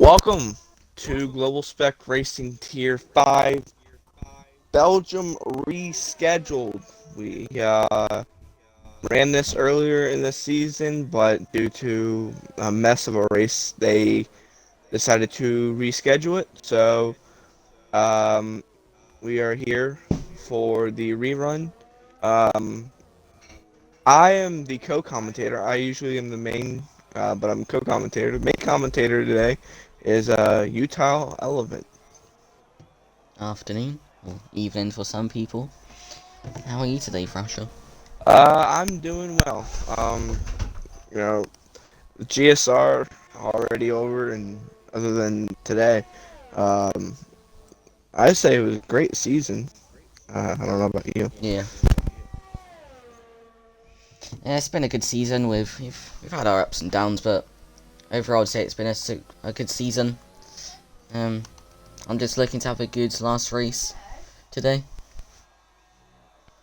Welcome to Global Spec Racing Tier 5. Belgium rescheduled. We ran this earlier in the season, but due to a mess of a race, they decided to reschedule it. So we are here for the rerun. Um, I am the co-commentator. I usually am the main, but I'm co-commentator. The main commentator today is Utah Elephant. Afternoon, or evening for some people. How are you today, Thrasher? I'm doing well. You know, the GSR already over, and other than today, um, I'd say it was a great season. I don't know about you. Yeah. Yeah, it's been a good season. We've had our ups and downs, but overall, I'd say it's been a good season. Um, I'm just looking to have a good last race today.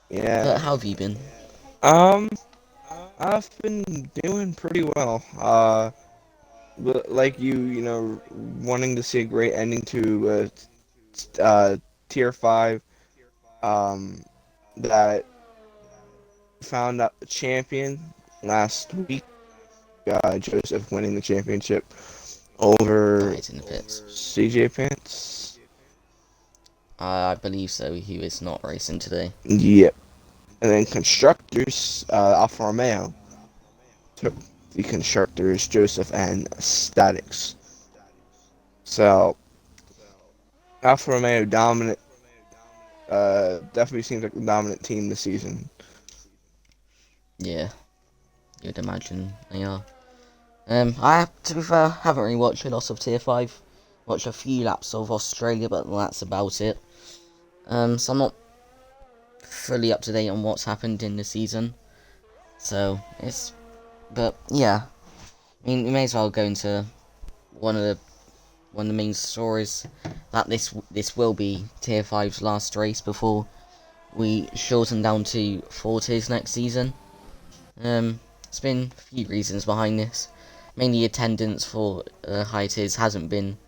Yeah. But how have you been? Um, I've been doing pretty well. But like wanting to see a great ending to Tier 5. That found out the champion last week. Joseph winning the championship over Guys in the pits. CJ Pants. I believe so. He is not racing today. Yep. And then constructors, Alfa Romeo took the constructors, Joseph and Statics. So Alfa Romeo dominant. Definitely seems like the dominant team this season. Yeah, you'd imagine they are. To be fair, haven't really watched a lot of Tier 5. Watched a few laps of Australia, but that's about it. So I'm not fully up to date on what's happened in the season. But yeah, I mean, we may as well go into one of the main stories that this will be Tier 5's last race before we shorten down to 4 tiers next season. There's been a few reasons behind this. Mainly attendance for high tiers hasn't been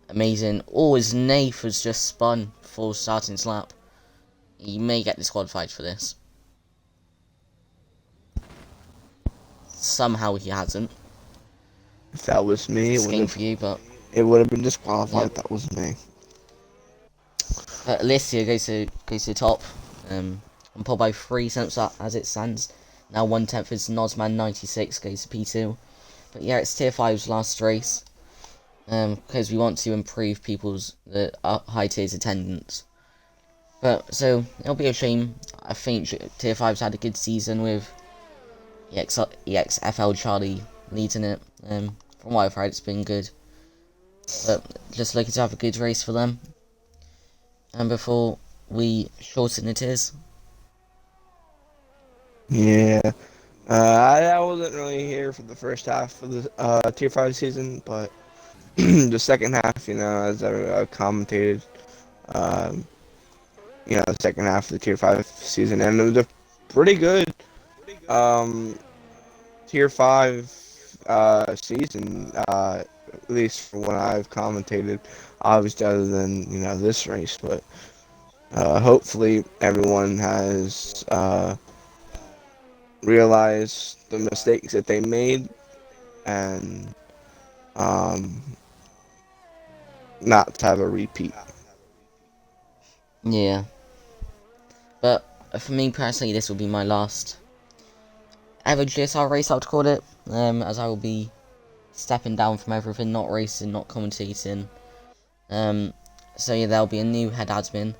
amazing. Or as Nath has just spun before starting his lap, he may get disqualified for this. Somehow he hasn't. If that was me, It's a game for you, but it would have been disqualified. yep. If that was me. Alicia goes to the top. On pole by 3 cents as it stands. Now 1/10 is Nozman 96 goes to P2. But yeah, it's Tier 5's last race. Because we want to improve people's high tiers attendance. But so it'll be a shame. I think Tier 5's had a good season with EXFL Charlie leading it. From what I've heard, it's been good. But just looking to have a good race for them. And before we shorten the tiers. Yeah. I wasn't really here for the first half of the Tier 5 season, but the second half, as I commentated, um, the second half of the Tier 5 season, and it was a pretty good Tier 5 season, at least for when I've commentated, obviously other than, this race, but hopefully everyone has realized the mistakes that they made and not to have a repeat. Yeah. But for me personally, this will be my last ever GSR race, I would call it. As I will be stepping down from everything, not racing, not commentating. So yeah, there'll be a new head admin.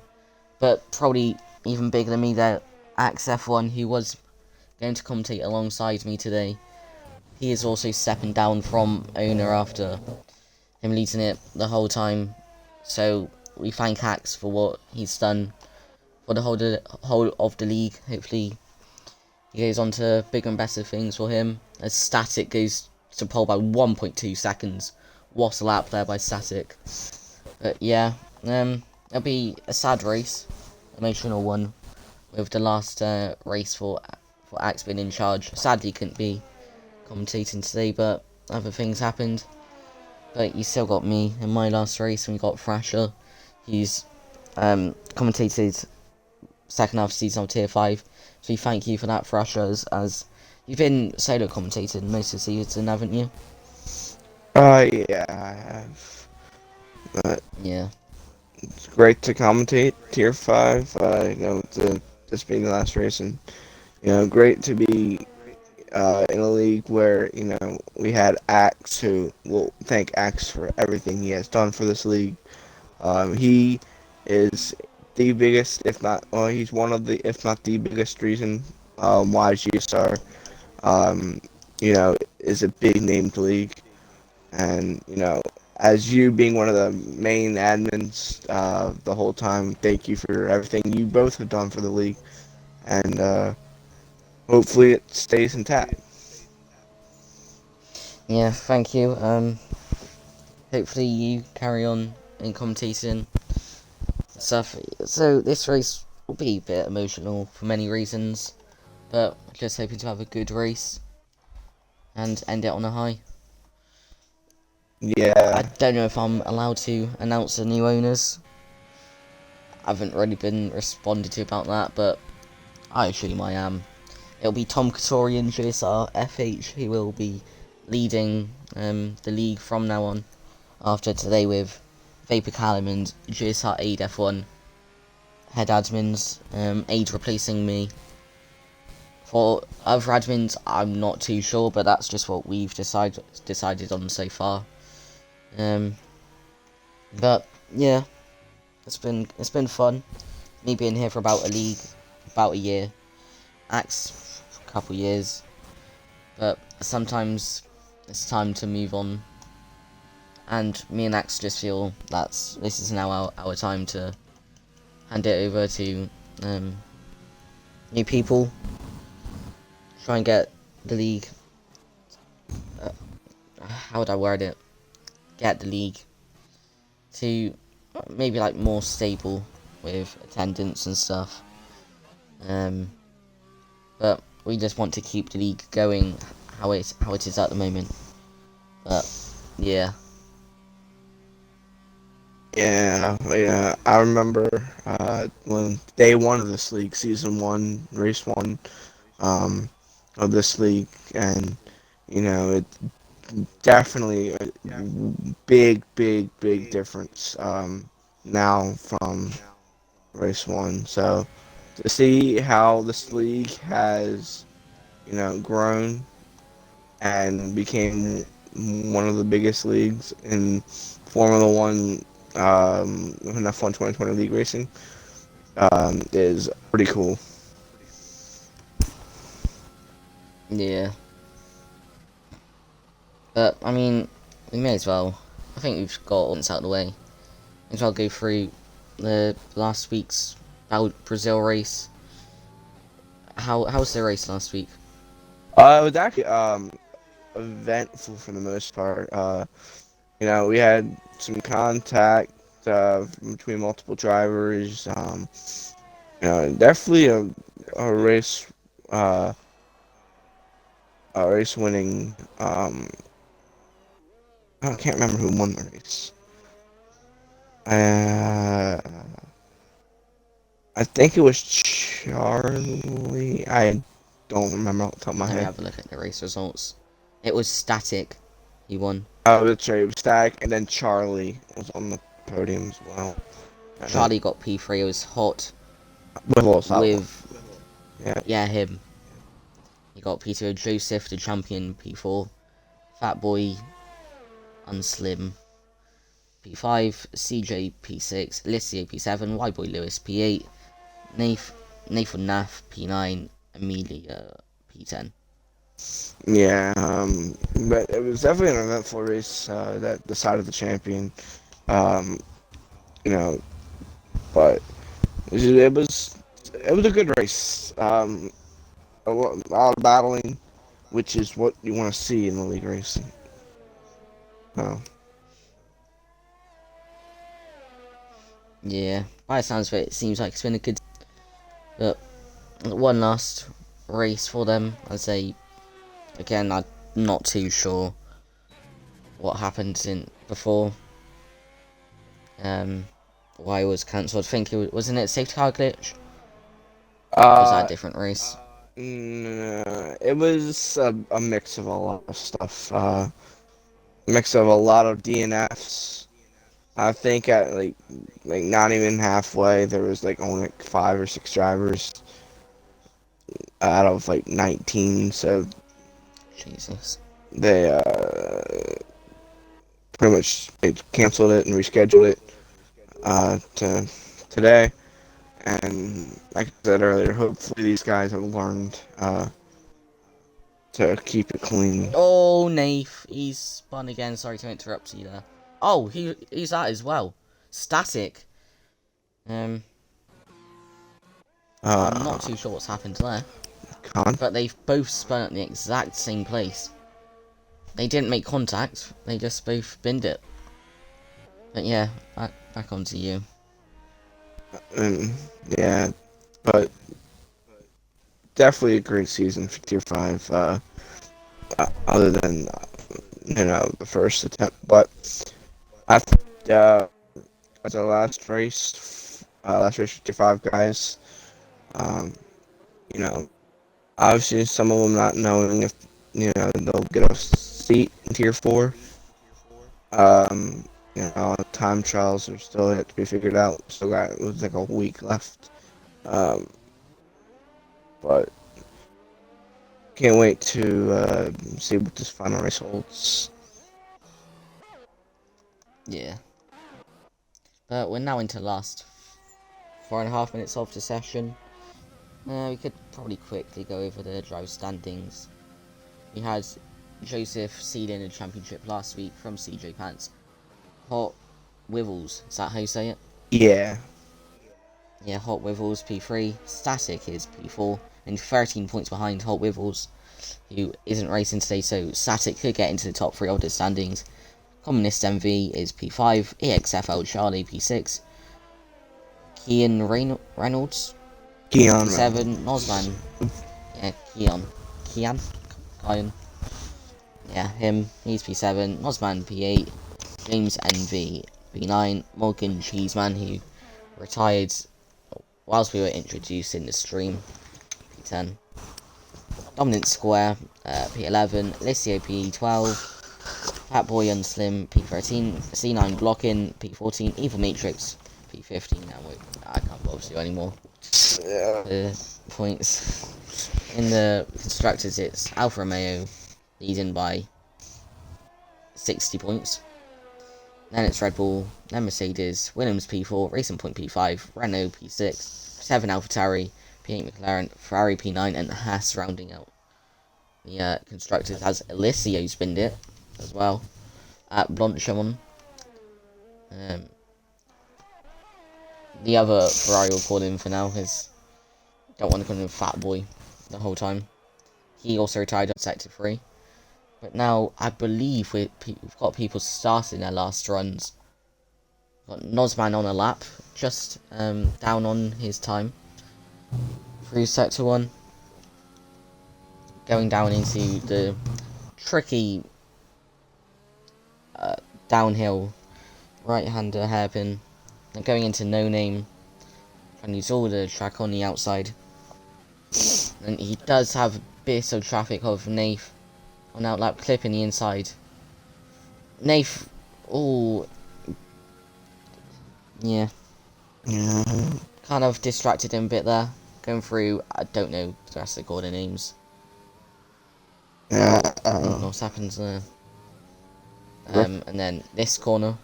But probably even bigger than me, there, Axe F1, who was going to commentate alongside me today. He is also stepping down from owner after him leading it the whole time. So we thank Axe for what he's done for the whole of the league. Hopefully he goes on to bigger and better things for him. As Static goes to pole by 1.2 seconds. What a lap there by Static. But yeah, it'll be a sad race, emotional one, with the last race for Axe being in charge. Sadly couldn't be commentating today, but other things happened. But you still got me in my last race, and we got Thrasher. He's commentated second half season of Tier 5. So thank you for that, Thrasher, as you've been solo commentating most of the season, haven't you? Yeah, I have. Yeah. It's great to commentate Tier 5. This being the last race, and great to be in a league where we had Axe, who will thank Axe for everything he has done for this league. He is the biggest, if not, well, he's one of the, if not the biggest reason why GSR, is a big named league. And, as you being one of the main admins the whole time, thank you for everything you both have done for the league. And hopefully it stays intact. Yeah, thank you. Hopefully you carry on in commentating stuff. So this race will be a bit emotional for many reasons, but just hoping to have a good race and end it on a high. Yeah. I don't know if I'm allowed to announce the new owners. I haven't really been responded to about that, but I assume I am. It'll be Tom Katorian, GSRFH, who will be leading the league from now on, after today, with Vapor Callum and GSR Aid F1 head admins, Aid replacing me. For other admins, I'm not too sure, but that's just what we've decided on so far. But yeah, it's been fun. Me being here for about a year. Axe a couple years, but sometimes it's time to move on. And me and Axe just feel this is now our time to hand it over to new people. Try and get the league. How would I word it? Get the league to maybe like more stable with attendance and stuff. But we just want to keep the league going how it is at the moment. But yeah. Yeah, I remember when day one of this league, season 1, race 1, of this league, and it definitely a big difference now from race 1. So to see how this league has grown and became one of the biggest leagues in Formula One, in F1 2020 league racing, is pretty cool. Yeah. But I mean, we may as well. I think we've got all this out of the way. May as well go through the last week's Brazil race. How was the race last week? It was actually eventful for the most part. We had some contact between multiple drivers. Definitely a race, a race winning. I can't remember who won the race. I think it was Charlie. I don't remember off the top of my Let me head. have a look at the race results. It was Static. He won. Oh, that's right. It was Stack, and then Charlie was on the podium as well. Charlie got P3. It was Hot with yeah, him. He got P2. Joseph, the champion, P4. Fat Boy, Unslim, P5. CJ, P6. Licio, P7. Y-Boy Lewis, P8. Nathan Nath, P9. Amelia, P10. Yeah, but it was definitely an eventful race that decided the champion. But it was a good race. A lot of battling, which is what you want to see in the league racing. Oh. Yeah, by the sounds of it, it seems like it's been a good. But one last race for them. I'd say, again, I'm not too sure what happened before why it was cancelled. I think wasn't it a safety car glitch? Or was that a different race? It was a mix of a lot of stuff. Mix of a lot of DNFs. I think at like not even halfway, there was like only like 5 or 6 drivers out of like 19. So Jesus. they pretty much they canceled it and rescheduled it to today. And like I said earlier, hopefully these guys have learned to keep it clean. Oh, Nath, he's spun again. Sorry to interrupt you there. Oh, he's that as well. Static. I'm not too sure what's happened there. But they've both spun at the exact same place. They didn't make contact. They just both binned it. But yeah, back onto you. Yeah, but definitely a great season for Tier 5. Other than the first attempt, but I think as the last race for Tier 5 guys, you know, obviously some of them not knowing if they'll get a seat in Tier 4. Time trials are still yet to be figured out. Still got it was like a week left, but can't wait to see what this final race holds. Yeah. But we're now into the last 4.5 minutes of the session. We could probably quickly go over the drive standings. We had Joseph seeding the championship last week from CJ Pants. Hot Wivels, is that how you say it? Yeah. Yeah, Hot Wivels P3. Static is P4, and 13 points behind Hot Wivels, who isn't racing today, so Static could get into the top 3 of the standings. Communist MV is P5, EXFL Charlie P6, Kean Reynolds P7, Nozman, yeah, Kean, yeah, him, he's P7, Nozman P8, James NV P9, Morgan Cheeseman, who retired whilst we were introducing the stream, P10, Dominant Square, P11, Licio P12, Fatboy Unslim P13, C9 Blockin P14, Evil Matrix P15. Now I can't bother you anymore. Yeah. Points in the constructors, it's Alfa Romeo leading by 60 points. Then it's Red Bull, then Mercedes, Williams P4, Racing Point P5, Renault P6, 7 AlphaTauri, P8 McLaren, Ferrari P9, and Haas rounding out the constructors as Elisio spinned it as well at Blanchimon. The other Ferrari will call him for now because don't want to call him Fat Boy the whole time. He also retired on Sector 3. But now I believe we've got people starting their last runs. Got Nozman on a lap, just down on his time through Sector 1. Going down into the tricky downhill right-hander hairpin, and going into No Name, trying to use all the track on the outside. And he does have a bit of traffic of Nath on outlap, clipping the inside. Nath, oh, yeah, kind of distracted him a bit there, going through, I don't know the rest of the order names. I don't know what's happened there. And then this corner.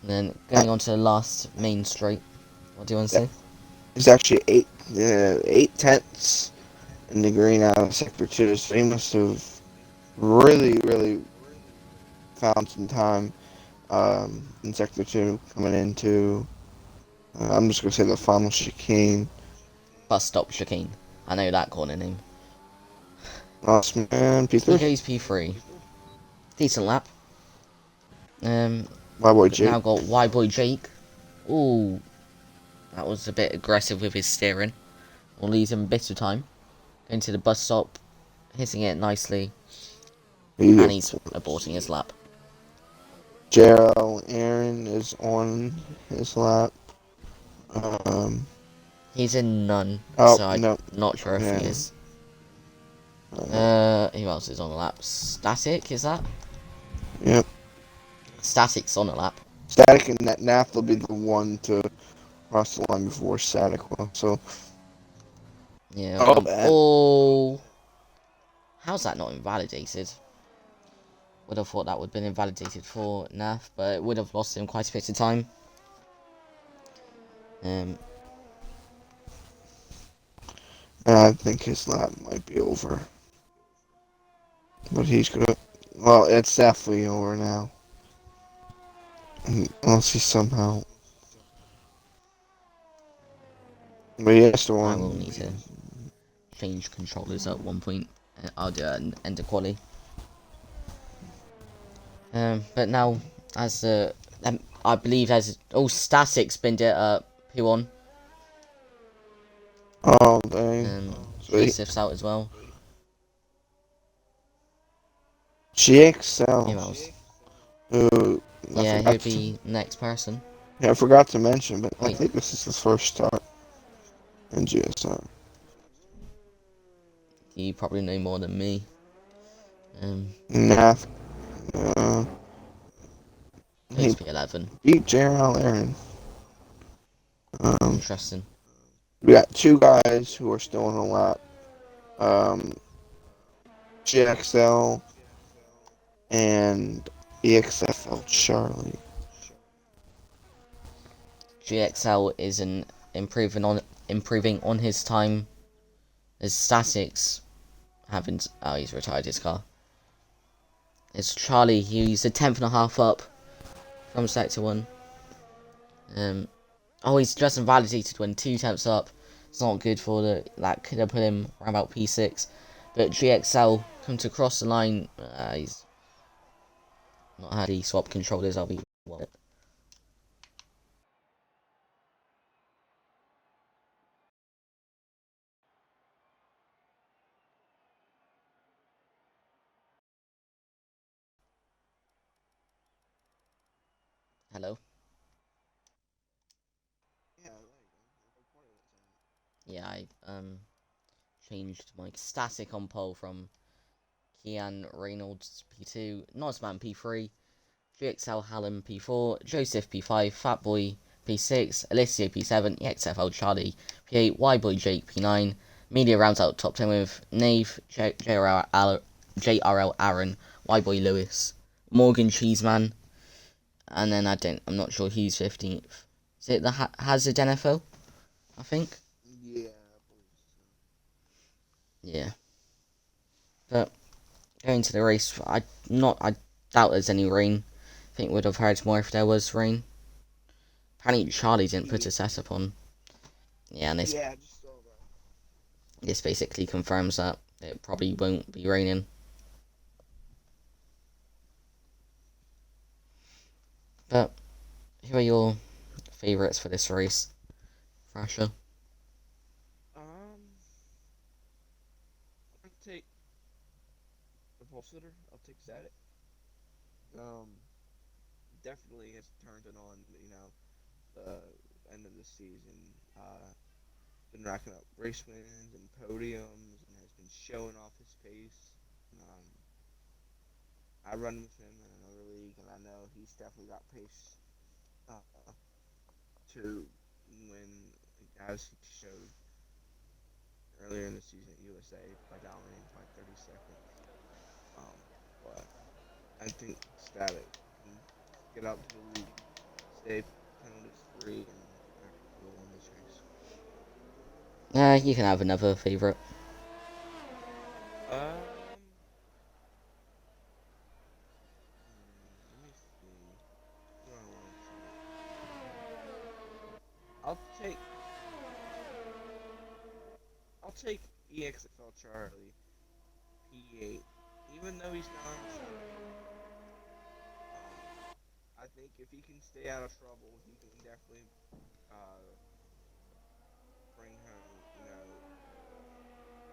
And then going on to the last main straight. What do you want to say? There's actually 8 tenths in the green out of Sector 2, so he must have really found some time in Sector 2 coming into, I'm just going to say the final chicane. Bus stop chicane. I know that corner name. Last man, P3. He goes P3. Decent lap. My boy Jake. Now got Y-Boy Jake. Ooh. That was a bit aggressive with his steering. Will leave him a bit of time. Going to the bus stop. Hitting it nicely. And Of he's course. aborting his lap. Gerald Aaron is on his lap. Um. He's in none, Oh so I'm no. not sure if he Yeah. is. Who else is on the lap? Static, is that? Yep. Static's on the lap. Static and Nath will be the one to cross the line before Static will. So. Yeah. Oh man. Oh. How's that not invalidated? Would have thought that would have been invalidated for Nath, but it would have lost him quite a bit of time. I think his lap might be over. But he's gonna. Well, it's definitely over now. Unless he somehow. But he has to I will win. need to change controllers at one point. I'll do an end of quali. But now, as I believe as Static's been P1. Oh, dang. Sweet. Joseph's out as well. GXL. Who else? Who I Yeah, he forgot would to. be next person. Yeah, I forgot to mention, but I Wait, think this is his first start in GSR. you probably know more than me. Nath. Uh, he Who's P11? beat Gerald Aaron. Um, Interesting. we got two guys who are still on the lap. Um, GXL and EXFL Charlie. GXL is improving on his time. His statics haven't. Oh, he's retired his car. It's Charlie. He's a tenth and a half up from sector 1. Oh, he's just invalidated when 2 tenths up. It's not good for the. That could have put him around about P6. But GXL come to cross the line. He's not had the swap controllers. I'll be. Well. Hello. Yeah, I changed my static on pole from Kian Reynolds P2, Nosman P3, GXL Hallam P4, Joseph P5, Fatboy P6, Alessio P7, EXFL Charlie P8, Yboy Jake P9. Media rounds out top 10 with Nave, JRL Aaron, Yboy Lewis, Morgan Cheeseman, and then I'm not sure who's 15th. Is it the Hazard NFL? I think. Yeah. Yeah. But going to the race, I doubt there's any rain. I think we'd have heard more if there was rain. Apparently Charlie didn't put a setup on. Yeah, and this basically confirms that it probably won't be raining. But who are your favourites for this race, Thrasher? I'll take the pole sitter. I'll take Static. Definitely has turned it on. End of the season. Been racking up race wins and podiums, and has been showing off his pace. Um, I run with him in another league, and I know he's definitely got pace uh, to win, as he showed earlier in the season at USA by dominating by 30 seconds. But I think Static can get out to the lead, stay penalties free, and will win this race. You can have another favourite. Um, let me see. Who do I want to take? I'll take I'll take EXFL Charlie P8, even though he's not on track. Um, I think if he can stay out of trouble, he can definitely uh, bring home,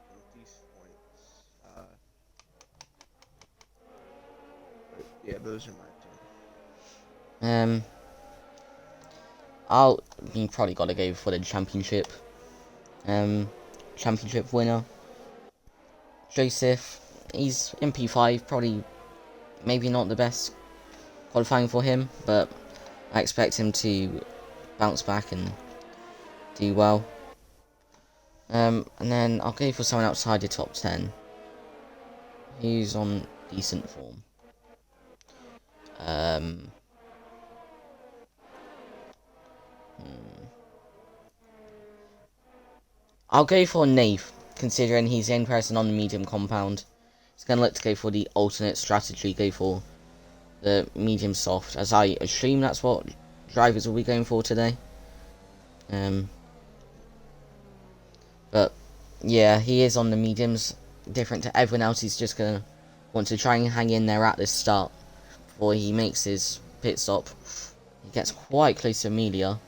some decent points. Yeah, those are my two. You probably got to go for the championship. Championship winner. Joseph, he's in P5, probably maybe not the best qualifying for him, but I expect him to bounce back and do well. And then I'll go for someone outside the top 10 who's on decent form. I'll go for Nave, considering he's the only person on the medium compound. He's going to look to go for the alternate strategy, go for the medium soft, as I assume that's what drivers will be going for today. But yeah, he is on the mediums. Different to everyone else, he's just going to want to try and hang in there at the start before he makes his pit stop. He gets quite close to Amelia.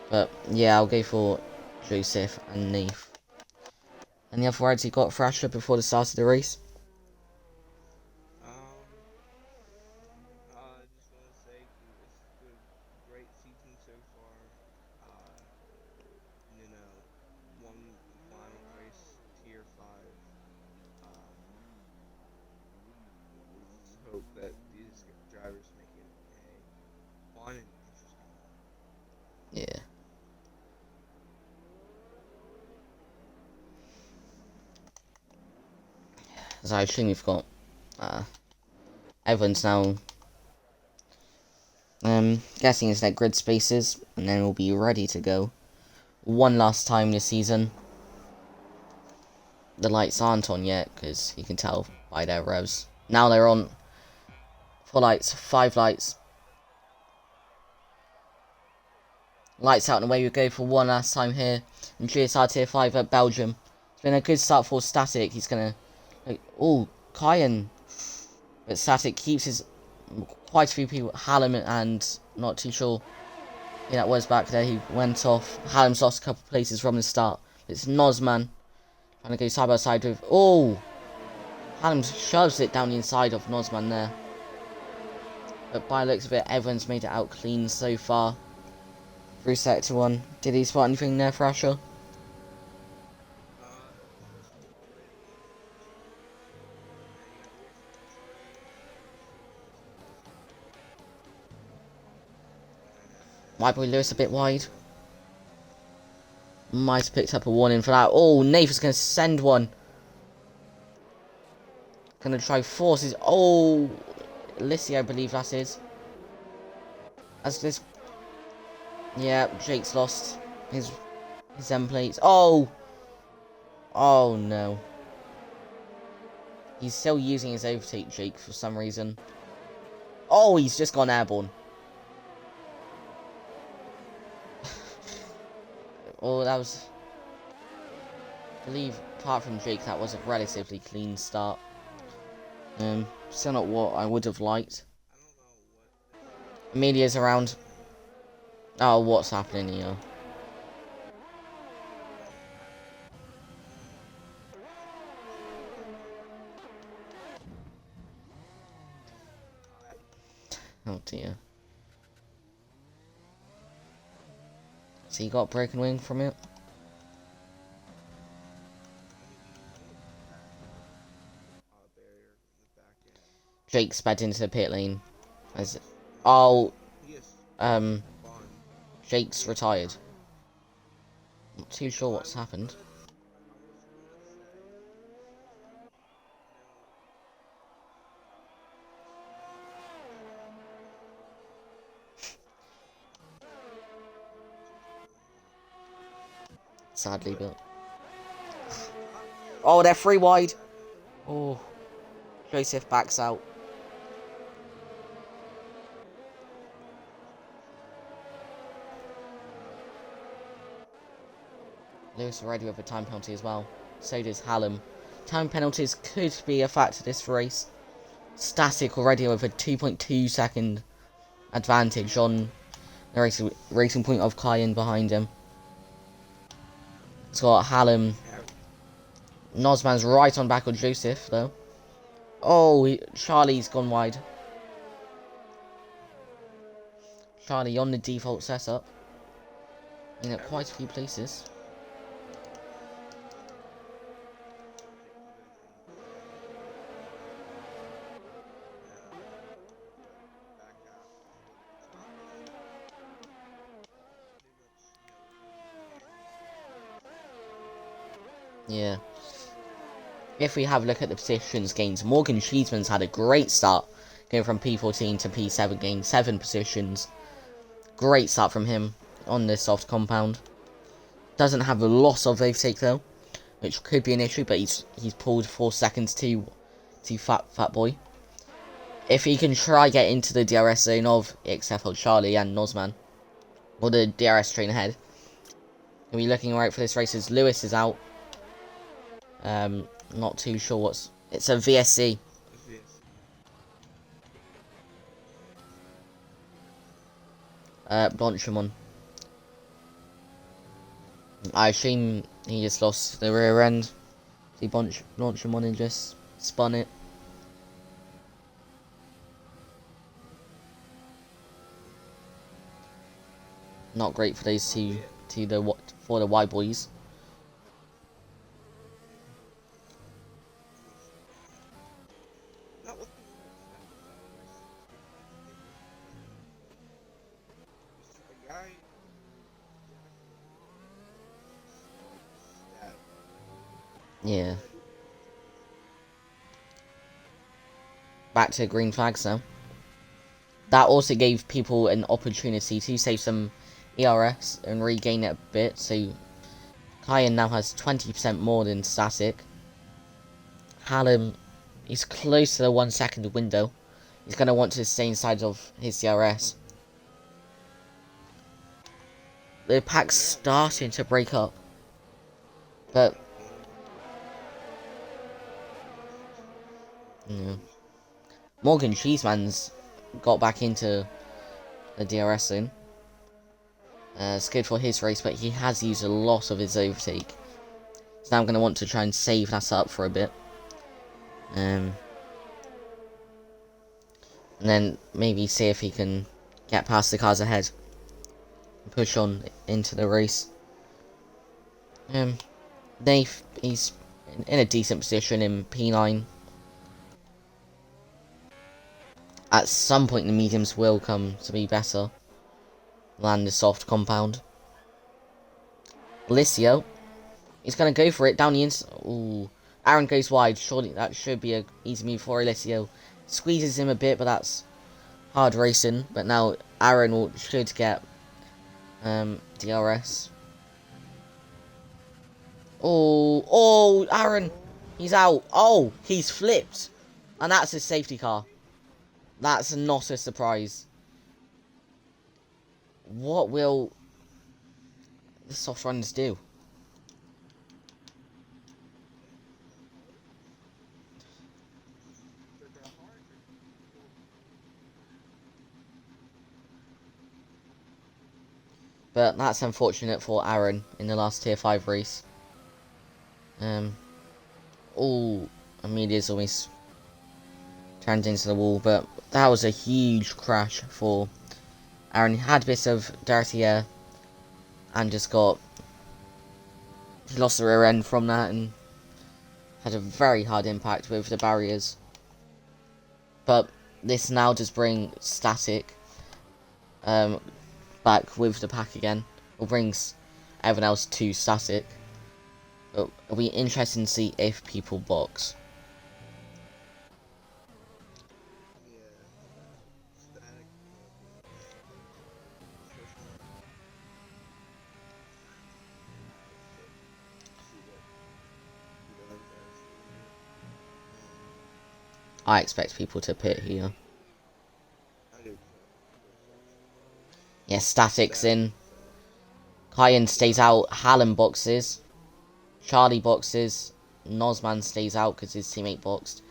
But yeah, I'll go for Joseph and Nave. Any other words you got, Thrasher, before the start of the race? I just want to say it's been a great season so far. You know, one final race, tier 5. Let's hope that these drivers make it a fun and interesting one. Yeah. As I assume we've got everyone's now guessing is their grid spaces, and then we'll be ready to go one last time this season. The lights aren't on yet, because you can tell by their revs. Now they're on. 4 lights, 5 lights. Lights out and away we go for one last time here in GSR Tier 5 at Belgium. It's been a good start for Static. He's gonna... Oh, Kyan. But Static keeps his... Quite a few people. Hallam and... Not too sure who that was back there. He went off. Hallam's lost a couple of places from the start. It's Nozman. Trying to go side by side with... Oh! Hallam shoves it down the inside of Nozman there. But by the looks of it, everyone's made it out clean so far. Through Sector 1. Did he spot anything there, Thrasher? My boy Lewis a bit wide. Might have picked up a warning for that. Oh, Nathan's going to send one. Going to try forces. Oh, Lissy, I believe that is. As this... Yeah, Jake's lost his end plates. Oh! Oh, no. He's still using his overtake, Jake, for some reason. Oh, he's just gone airborne. Oh, that was... I believe, apart from Jake, that was a relatively clean start. Still not what I would have liked. Amelia's around. Oh, what's happening here? Oh dear. So you got broken wing from it? Jake sped into the pit lane. As oh, Jake's retired. Not too sure what's happened. Sadly, but... Oh, they're 3 wide. Oh. Joseph backs out. Lewis already with a time penalty as well. So does Hallam. Time penalties could be a factor this race. Static already with a 2.2 second advantage on the racing point of Kyan behind him. It's got Hallam. Nozman's right on back on Joseph, though. Oh, Charlie's gone wide. Charlie on the default setup. In quite a few places. Yeah. If we have a look at the positions gains, Morgan Cheeseman's had a great start. Going from P14 to P7, gaining 7 positions. Great start from him on this soft compound. Doesn't have a loss of overtake though, which could be an issue, but he's pulled 4 seconds to Fat Boy. If he can try get into the DRS zone of XFL Charlie and Nozman, or the DRS train ahead, he'll be looking right for this race as Lewis is out. Not too sure what's... It's a VSC. Blanchimon. I assume he just lost the rear end. See Blanchimon and just spun it. Not great for those for the Y boys. Yeah. Back to green flags now. That also gave people an opportunity to save some ERS and regain it a bit. So Kyan now has 20% more than static. Hallam is close to the 1 second window. He's going to want to stay inside of his DRS. The pack's starting to break up. But... yeah. Morgan Cheeseman's got back into the DRS zone. It's good for his race, but he has used a lot of his overtake. So now I'm going to want to try and save that up for a bit. And then maybe see if he can get past the cars ahead. And push on into the race. Dave, he's in a decent position in P9. At some point the mediums will come to be better than the soft compound. Licio, he's going to go for it down the inside. Ooh, Aaron goes wide. Surely that should be an easy move for Licio. Squeezes him a bit, but that's hard racing. But now Aaron should get DRS. Oh, Aaron, he's out. Oh, he's flipped, and that's his safety car. That's not a surprise. What will the soft runners do? But that's unfortunate for Aaron in the last tier 5 race. Amelia's always turned into the wall, but that was a huge crash for Aaron. He had a bit of dirty air and just he lost the rear end from that and had a very hard impact with the barriers. But this now does bring static back with the pack again, or brings everyone else to static. But it'll be interesting to see if people box. I expect people to pit here. Yeah, static's in. Kyan stays out. Hallam boxes. Charlie boxes. Nozman stays out because his teammate boxed.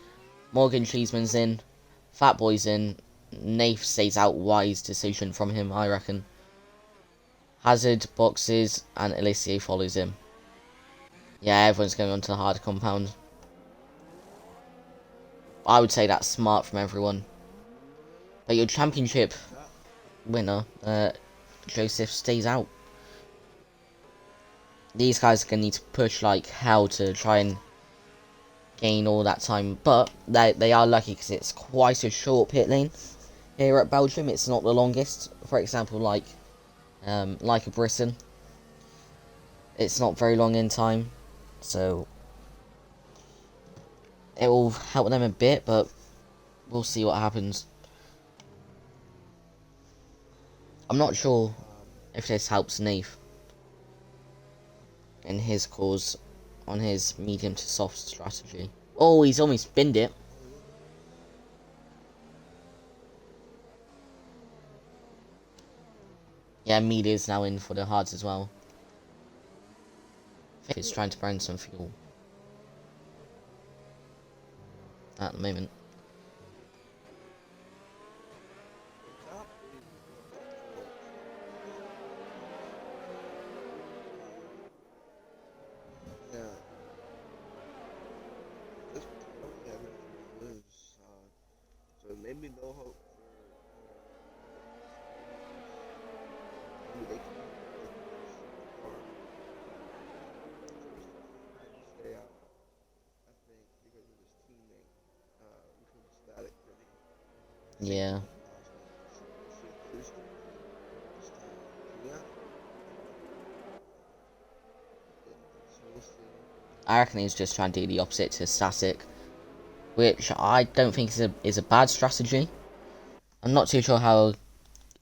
Morgan Cheeseman's in. Fat Boy's in. Nath stays out. Wise decision from him, I reckon. Hazard boxes. And Elissier follows him. Yeah, everyone's going on to the hard compound. I would say that's smart from everyone. But your championship winner, Joseph, stays out. These guys are going to need to push like hell to try and gain all that time. But they are lucky because it's quite a short pit lane here at Belgium. It's not the longest. For example, like a Britain. It's not very long in time. So it will help them a bit, but we'll see what happens. I'm not sure if this helps Nave in his cause on his medium to soft strategy. Oh, he's almost binned it. Yeah, media's now in for the hards as well. I think he's trying to burn some fuel at the moment. So maybe no hope for maybe they can stay out. I think because of his teammate, because of static pretty. Yeah. I reckon he's just trying to do the opposite to static, which I don't think is a bad strategy. I'm not too sure how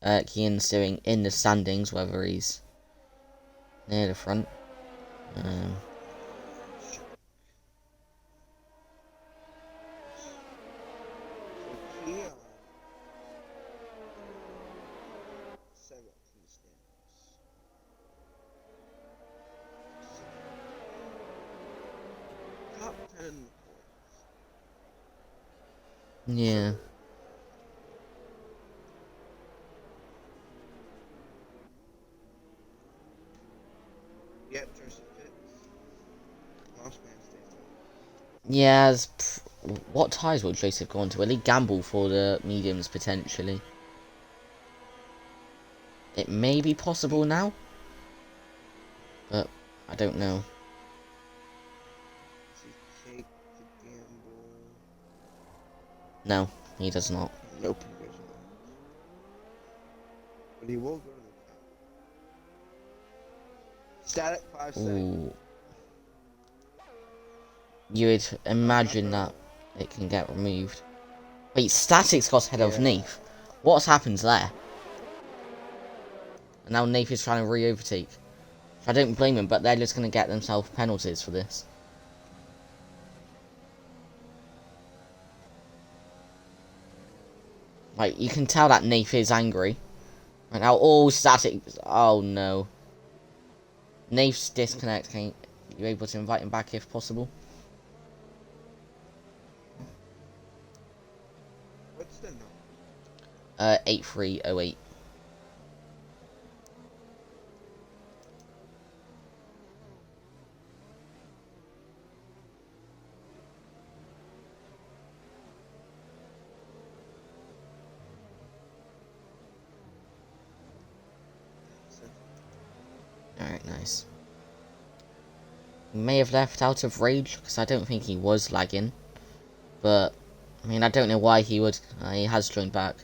Kian's doing in the standings, whether he's near the front. Top 10 Yeah. Yep, Jersey fits. Mouse man stays Yeah, what ties will Joseph go on to? Will he gamble for the mediums potentially? It may be possible now, but I don't know. Does he take the gamble? No, he does not. Nope, he does not. But he will go to the top. Static 5 seconds. Ooh. You would imagine that it can get removed. Wait, Static's got ahead of Neef. What's happened there? And now Neef is trying to re-overtake. I don't blame him, but they're just going to get themselves penalties for this. Like, you can tell that Neef is angry. Right now, all Static... Oh, no. Neef's disconnect. Can you able to invite him back if possible? What's the number? 8308. Alright, nice. He may have left out of rage, because I don't think he was lagging. But, I mean, I don't know why he would. He has joined back.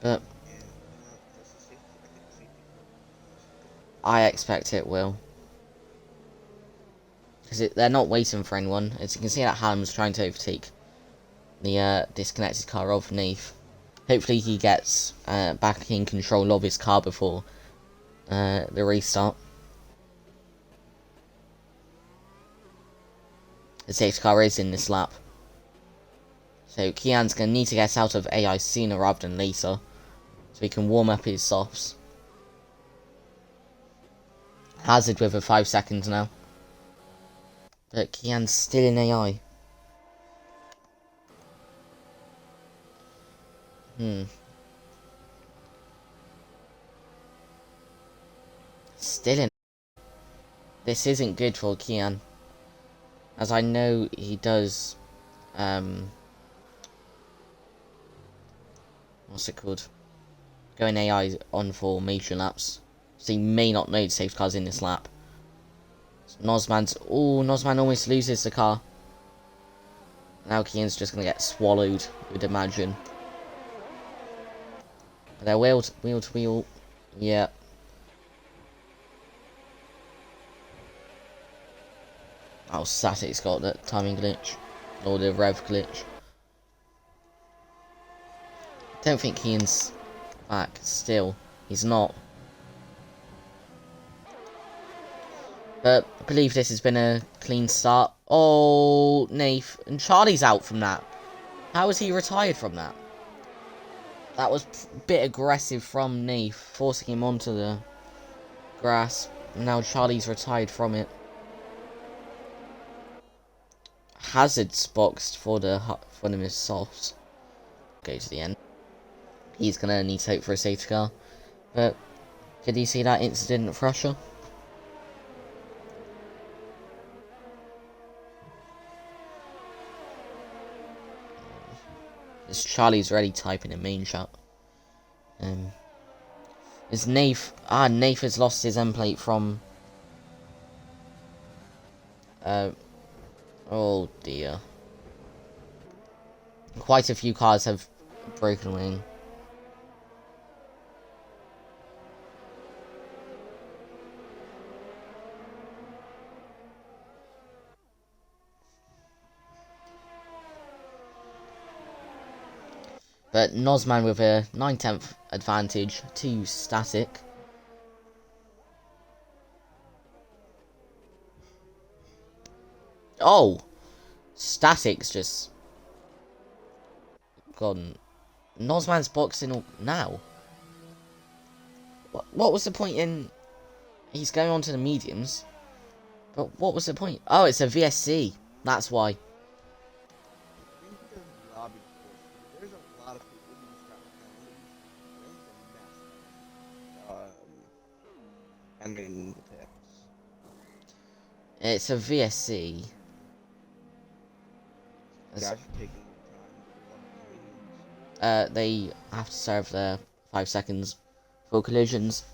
But I expect it will. Because they're not waiting for anyone. As you can see that Hallam's trying to overtake the disconnected car of Neef. Hopefully he gets back in control of his car before the restart. The safety car is in this lap. So Kian's going to need to get out of AI sooner rather than later. So he can warm up his softs. Hazard with a 5 seconds now. But Kian's still in AI. Still in This isn't good for Kian, as I know he does, what's it called? Going AI on formation laps, so he may not know the safety car's in this lap. Nosman almost loses the car. Now Kian's just gonna get swallowed, you'd imagine. They're wheel to wheel. Yeah. Oh, Static's got that timing glitch. Or the rev glitch. Don't think Kian's back still. He's not. But I believe this has been a clean start. Oh, Nath. And Charlie's out from that. How is he retired from that? That was a bit aggressive from Nath, forcing him onto the grass. Now Charlie's retired from it. Hazard's boxed for the softs. Go to the end. He's gonna need to hope for a safety car. But did you see that incident at Thrasher? This Charlie's already typing in main chat. Is Nath? Nath has lost his end plate from. Oh dear. Quite a few cars have broken wing. But Nosman with a 9/10 advantage to Static. Oh! Static's just gone. Nosman's boxing now. What was the point in... He's going on to the mediums. But what was the point? Oh, it's a VSC. That's why. There's a lot of people who's got penalties. And in the pits. It's a VSC. Guys are taking time. They have to serve their 5 seconds for collisions.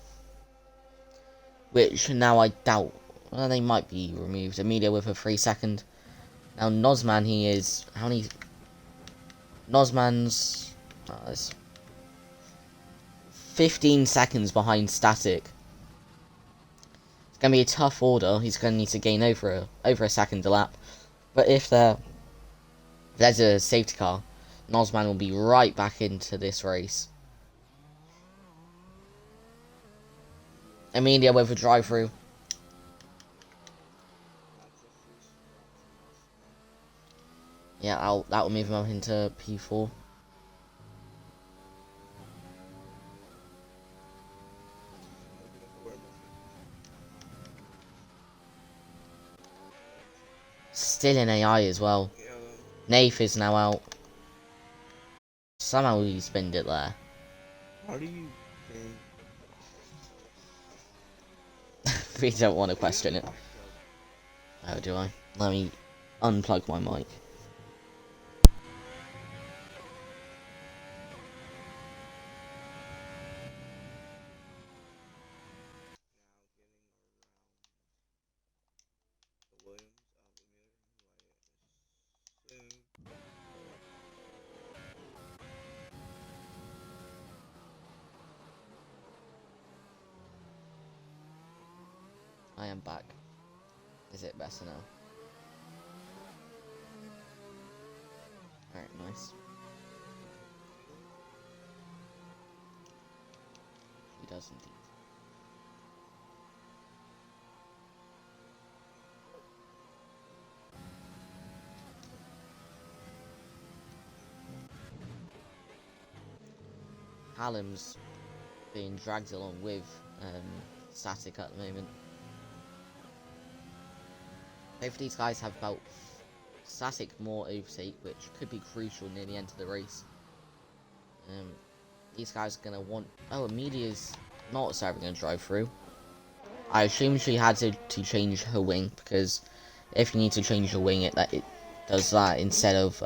Which now I doubt. Well, they might be removed. Amelia with a 3-second. Now Nosman, he is... How many... Nosman's... it's 15 seconds behind Static. It's going to be a tough order. He's going to need to gain over a second a lap. But if there's a safety car, Nosman will be right back into this race. Amelia with a drive-through. Yeah, that will move him up into P4. Still in AI as well. Nath is now out. Somehow he spinned it there. How do you think... We don't want to question it. Oh, do I? Let me unplug my mic. I am back. Is it better now? Alright, nice. He does indeed. Hallam's being dragged along with Static at the moment. Both of these guys have about Static more overtake, which could be crucial near the end of the race. These guys are going to want... Oh, Amelia's not serving a drive-through. I assume she had to change her wing, because if you need to change your wing, it does that instead of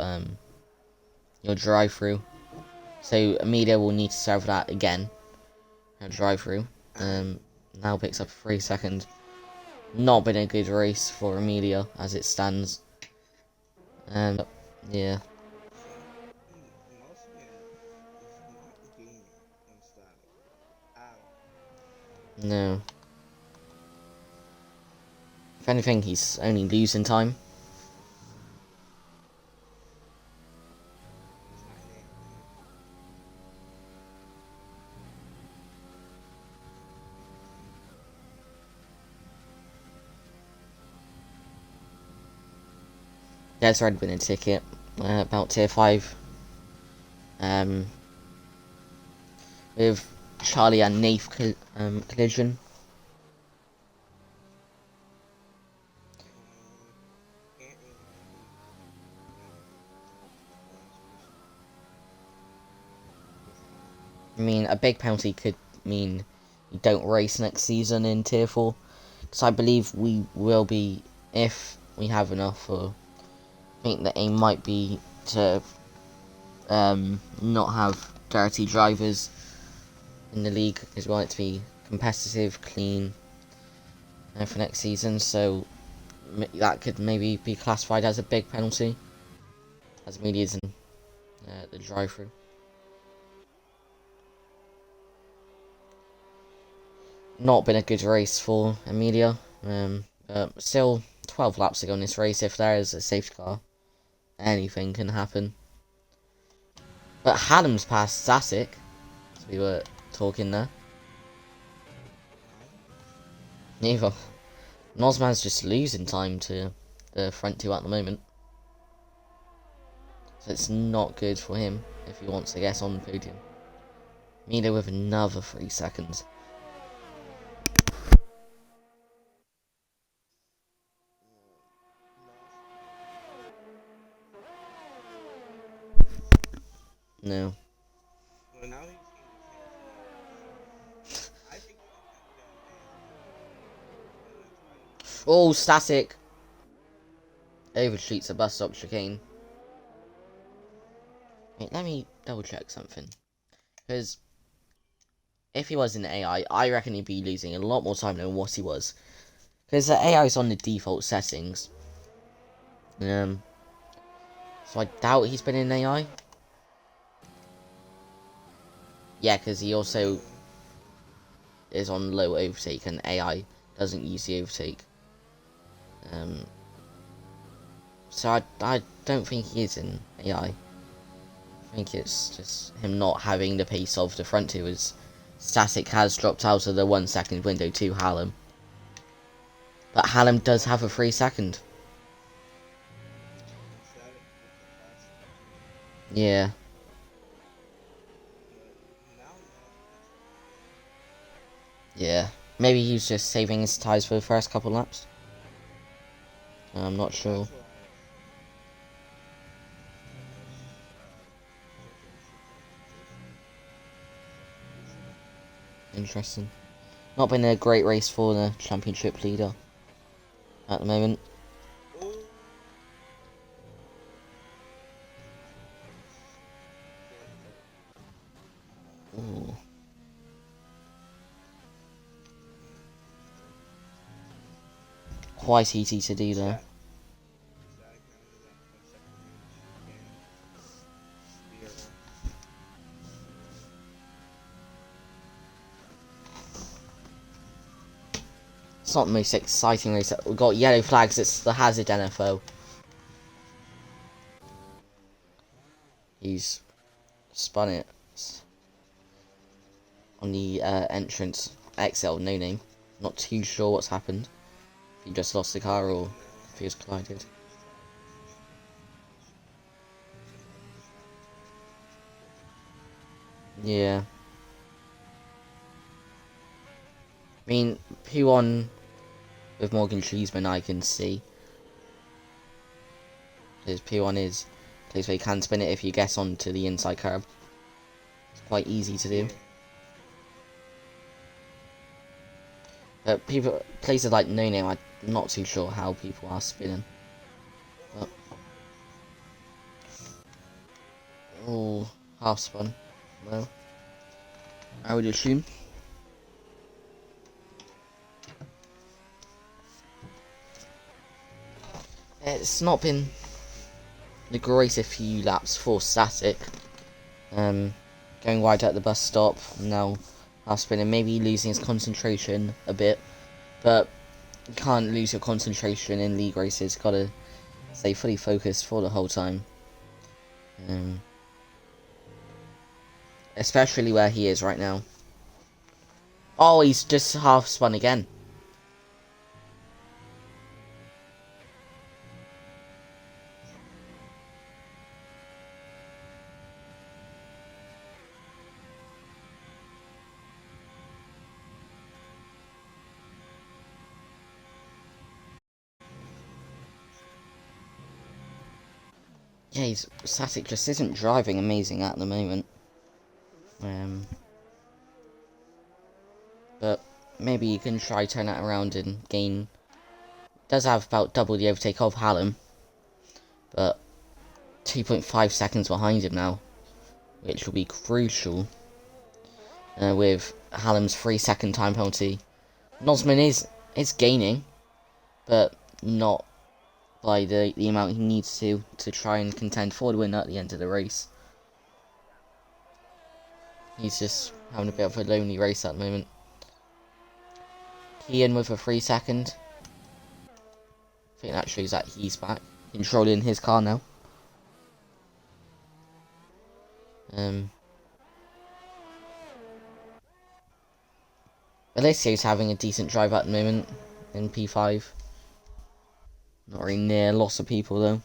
your drive-through. So Amelia will need to serve that again. Her drive-through. Now picks up 3 seconds. Not been a good race for Amelia as it stands. Yeah. No. If anything, he's only losing time. There's already been a ticket about tier 5. With Charlie and Nath collision. I mean, a big penalty could mean you don't race next season in tier 4. Because I believe we will be, if we have enough, or I think the aim might be to not have dirty drivers in the league, because we want it to be competitive, clean for next season. So that could maybe be classified as a big penalty, as media's in the drive-through. Not been a good race for Amelia, but still 12 laps to go in this race. If there is a safety car, anything can happen. But Hadam's passed Zasik, as we were talking there. Neither. Nozman's just losing time to the front two at the moment. So it's not good for him if he wants to get on the podium. Amelia with another 3 seconds. No. Oh, static! Overshoots a bus stop chicane. Wait, let me double check something. Because if he was in AI, I reckon he'd be losing a lot more time than what he was. Because the AI is on the default settings. So I doubt he's been in AI. Yeah, because he also is on low overtake, and AI doesn't use the overtake. So I don't think he is in AI. I think it's just him not having the pace of the front two, as Static has dropped out of the 1 second window to Hallam. But Hallam does have a 3 second. Yeah. Yeah. Maybe he's just saving his tyres for the first couple laps. I'm not sure. Interesting. Not been a great race for the championship leader at the moment. Ooh. Quite easy to do there. It's not the most exciting race. We've got yellow flags. It's the Hazard NFO. He's spun it on the entrance. XL, no name. Not too sure what's happened. If he just lost the car or if he was collided. Yeah. I mean, P1 with Morgan Cheeseman I can see. Because P1 is a place where you can spin it if you get onto the inside curb. It's quite easy to do. But places like No Name, I'm not too sure how people are spinning. But, oh, half spun. No, I would assume. It's not been the greatest few laps for Static. Going wide at the bus stop, now half spinning, maybe losing his concentration a bit, but you can't lose your concentration in league races. Gotta stay fully focused for the whole time. Especially where he is right now. Oh, he's just half spun again. Yeah, Static just isn't driving amazing at the moment. But maybe you can try turn that around and gain. Does have about double the overtake of Hallam, but 2.5 seconds behind him now, which will be crucial. With Hallam's 3-second time penalty, Nosman is gaining, but not by the amount he needs to try and contend for the win at the end of the race. He's just having a bit of a lonely race at the moment. Ian with a 3-second. I think that shows that he's back, controlling his car now. Alessio's having a decent drive at the moment in P5. Not really near lots of people though.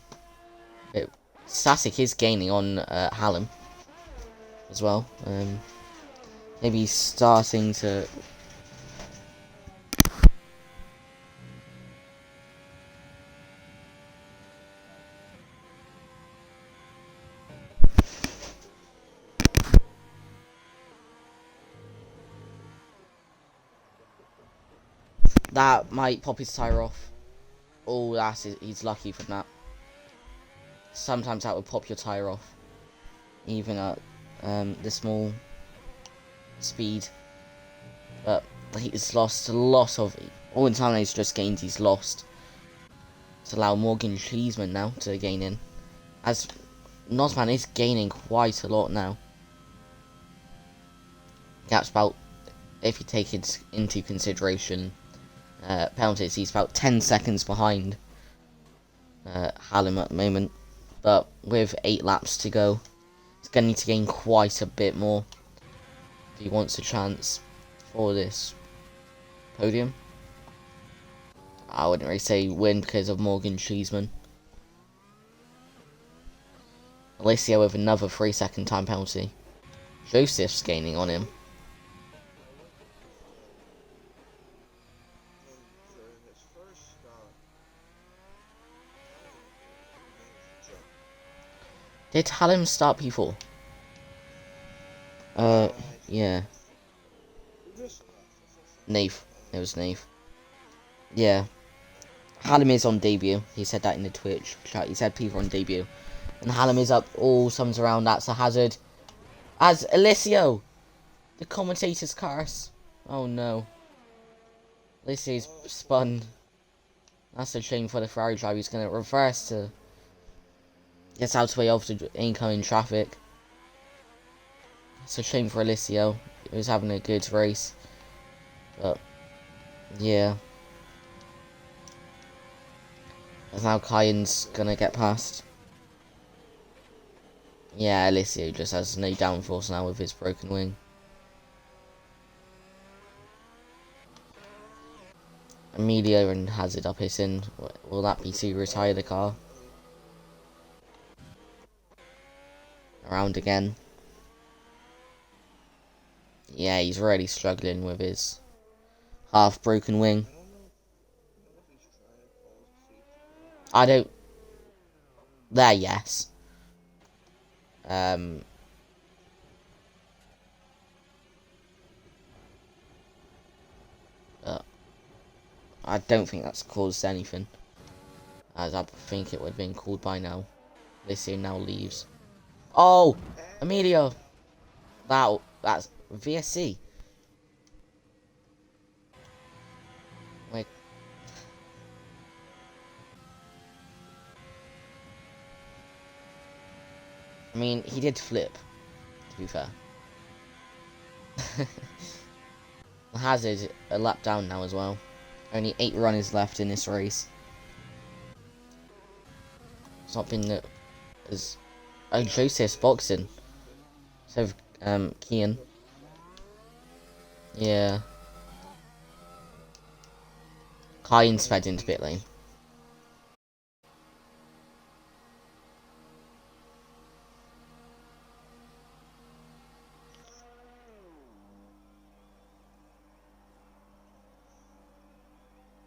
Static is gaining on Hallam as well. Maybe he's starting to. That might pop his tyre off. Oh, he's lucky from that. Sometimes that would pop your tyre off, even at the small speed. But he's lost a lot of. All in time he's just gained, he's lost. To allow Morgan Cheeseman now to gain in. As Nosman is gaining quite a lot now. Gap's about, if you take it into consideration, penalties, he's about 10 seconds behind Hallam at the moment. But with 8 laps to go, he's going to need to gain quite a bit more if he wants a chance for this podium. I wouldn't really say win because of Morgan Cheeseman. Alessio with another 3-second time penalty. Joseph's gaining on him. Did Hallam start P4? Yeah. Nave. It was Nave. Yeah. Hallam is on debut. He said that in the Twitch chat. He said P4 on debut. And Hallam is up all sums around. That's a hazard. As Alessio! The commentator's curse. Oh no. Alessio's spun. That's a shame for the Ferrari driver. He's going to reverse to get out of the way of the incoming traffic. It's a shame for Alessio. He was having a good race. But, yeah. As now Kyan's going to get past. Yeah, Alessio just has no downforce now with his broken wing. Emilio and Hazard up hitting. Will that be to retire the car? Around again. Yeah, he's really struggling with his half broken wing. I don't. There, yes. I don't think that's caused anything, as I think it would have been called by now. Lycia now leaves. Oh, Emilio. That's VSC. Like, I mean, he did flip, to be fair. Hazard a lap down now as well. Only 8 runners left in this race. It's not been as Joseph's boxing. So Kian. Yeah. Kian sped into pit lane.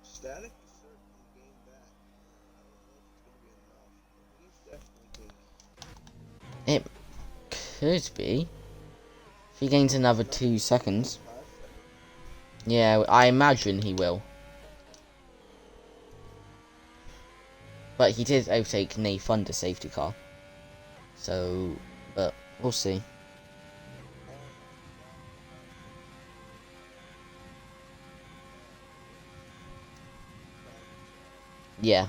Static certainly gained that. I don't know if it's going to be enough, but he's definitely gained. It could be. If he gains another 2 seconds. Yeah, I imagine he will. But he did overtake Nate Thunder safety car. So, but we'll see. Yeah.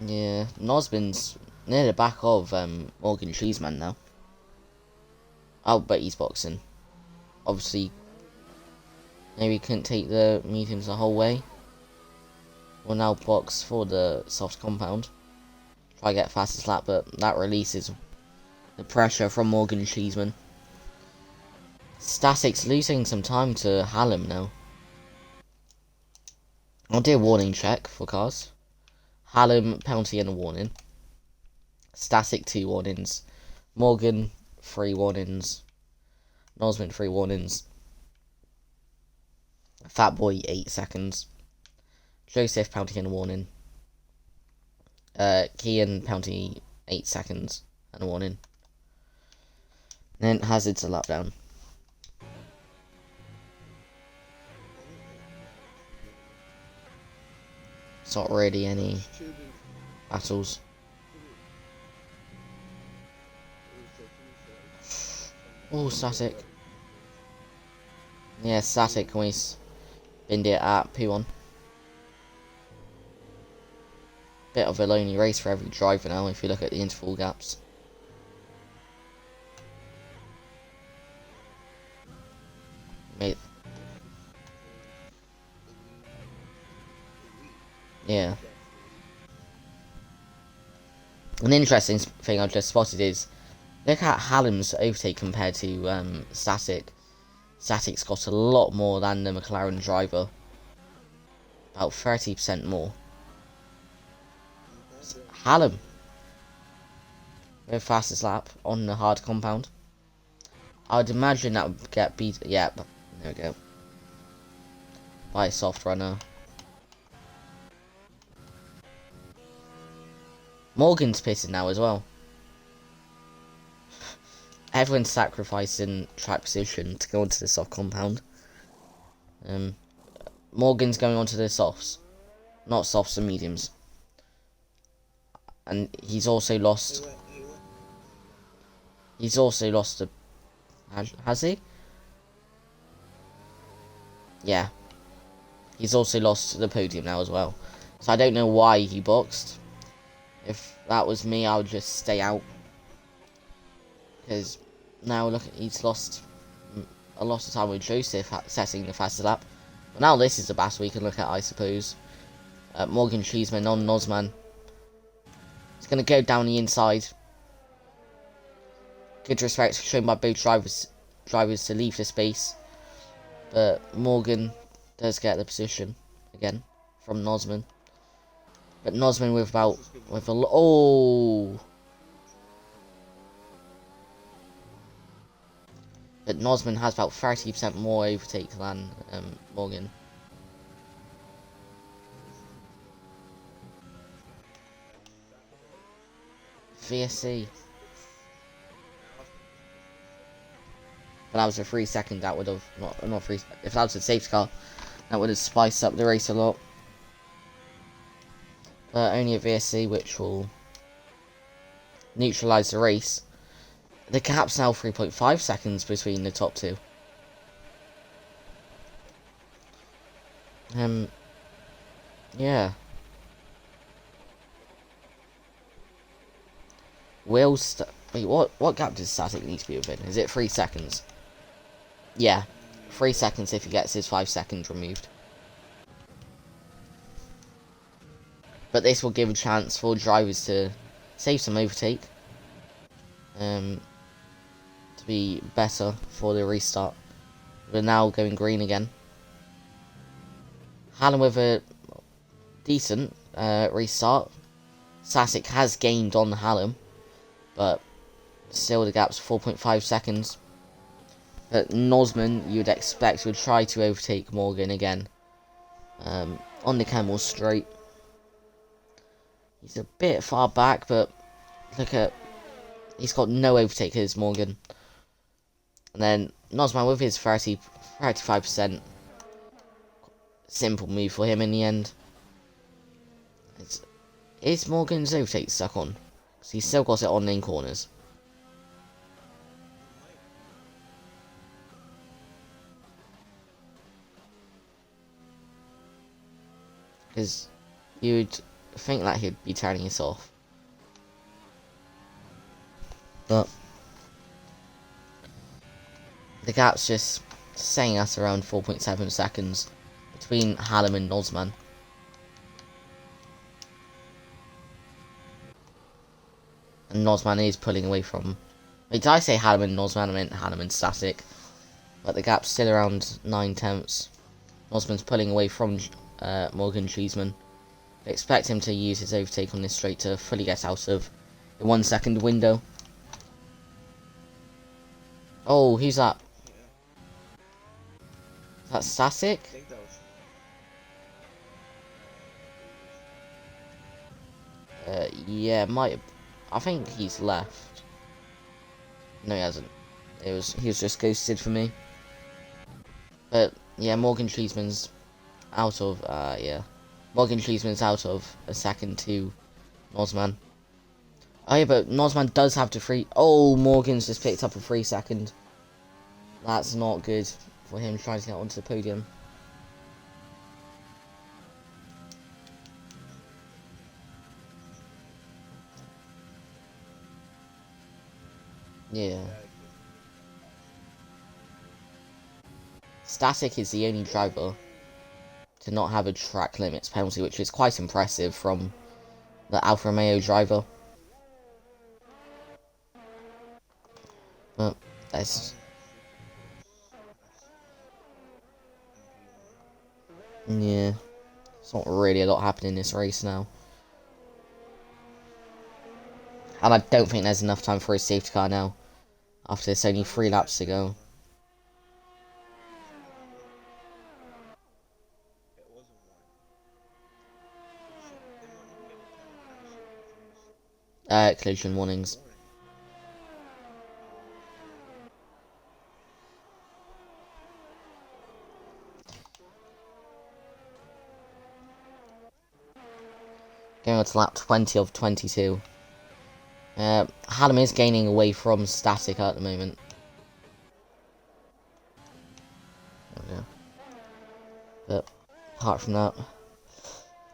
Yeah, Nosman's near the back of Morgan Cheeseman now. Oh, but he's boxing. Obviously, maybe he couldn't take the mediums the whole way. Will now box for the soft compound. Try to get fastest lap, but that releases the pressure from Morgan Cheeseman. Static's losing some time to Hallam now. I'll do a warning check for cars. Hallam, penalty and a warning. Static 2 warnings. Morgan 3 warnings. Nosman 3 warnings. Fat Boy 8 seconds. Joseph penalty and a warning. Kian penalty 8 seconds and a warning. And then Hazard's a lap down. It's not really any battles. Oh, static. Yeah, static always binned it at P1. Bit of a lonely race for every driver now if you look at the interval gaps. Mate. Yeah. An interesting thing I've just spotted is, look at Hallam's overtake compared to Static. Static's got a lot more than the McLaren driver. About 30% more. Hallam with fastest lap on the hard compound. I would imagine that would get beat. Yeah, there we go. By a soft runner. Morgan's pitted now as well. Everyone's sacrificing track position to go onto the soft compound. Morgan's going onto the softs. Not softs and mediums. And he's also lost. He's also lost a. Has he? Yeah. He's also lost the podium now as well. So I don't know why he boxed. If that was me, I would just stay out. Because now look, he's lost a lot of time with Joseph setting the fastest lap. But now this is the battle we can look at, I suppose. Morgan Cheeseman on Nosman. It's going to go down the inside. Good respect shown by both drivers to leave the space. But Morgan does get the position again from Nosman. But Nosman with oh. But Nosman has about 30% more overtake than Morgan. VSC. But that was a 3 second, that would have, not 3, if that was a safety car, that would have spiced up the race a lot. But only a VSC, which will neutralise the race. The gap's now 3.5 seconds between the top two. Yeah. Wait, what gap does Static need to be within? Is it 3 seconds? Yeah, 3 seconds if he gets his 5 seconds removed. But this will give a chance for drivers to save some overtake. To be better for the restart. We're now going green again. Hallam with a decent restart. Static has gained on Hallam, but still the gap's 4.5 seconds. But Nosman, you'd expect, would try to overtake Morgan again. On the Camel straight. He's a bit far back, but look at... He's got no overtakers, Morgan. And then Nosman with his 35%. Simple move for him in the end. Is Morgan's overtake stuck on? Because he's still got it on in corners. Because you would think that he'd be turning this off. But the gap's just staying at around 4.7 seconds between Hallam and Nosman. And Nosman is pulling away from... Wait, did I say Hallam and Nosman? I meant Hallam and Static. But the gap's still around 9/10. Nosman's pulling away from Morgan Cheeseman. I expect him to use his overtake on this straight to fully get out of the 1 second window. Oh, who's that? Is that Static? I think that was... Yeah, might have... I think he's left. No, he hasn't. He was just ghosted for me. But yeah, Morgan Cheeseman's out of yeah. Morgan Cheeseman's out of a second to Nosman. Oh yeah, but Nosman does have to free. Oh, Morgan's just picked up a 3 second. That's not good for him trying to get onto the podium. Yeah. Static is the only driver to not have a track limits penalty, which is quite impressive from the Alfa Romeo driver. But that's... Yeah. It's not really a lot happening in this race now. And I don't think there's enough time for a safety car now. After there's only 3 laps to go. Collision warnings. Going on to lap 20 of 22. Hallam is gaining away from Static at the moment. Okay. But apart from that,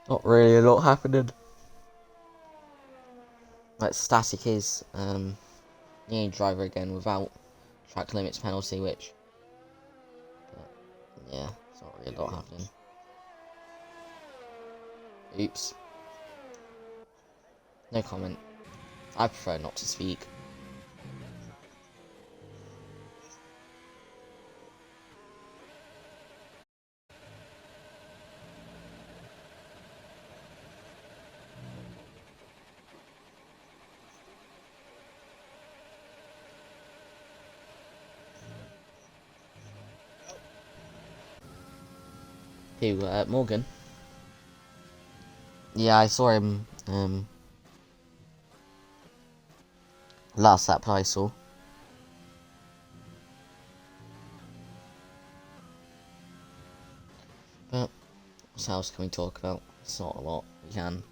not really a lot happening. Like Static is the only driver again without track limits penalty, which, but, yeah, it's not really a lot happening. Oops. No comment. I prefer not to speak. Who, Morgan? Yeah, I saw him, Last lap I saw. But what else can we talk about? It's not a lot. We can.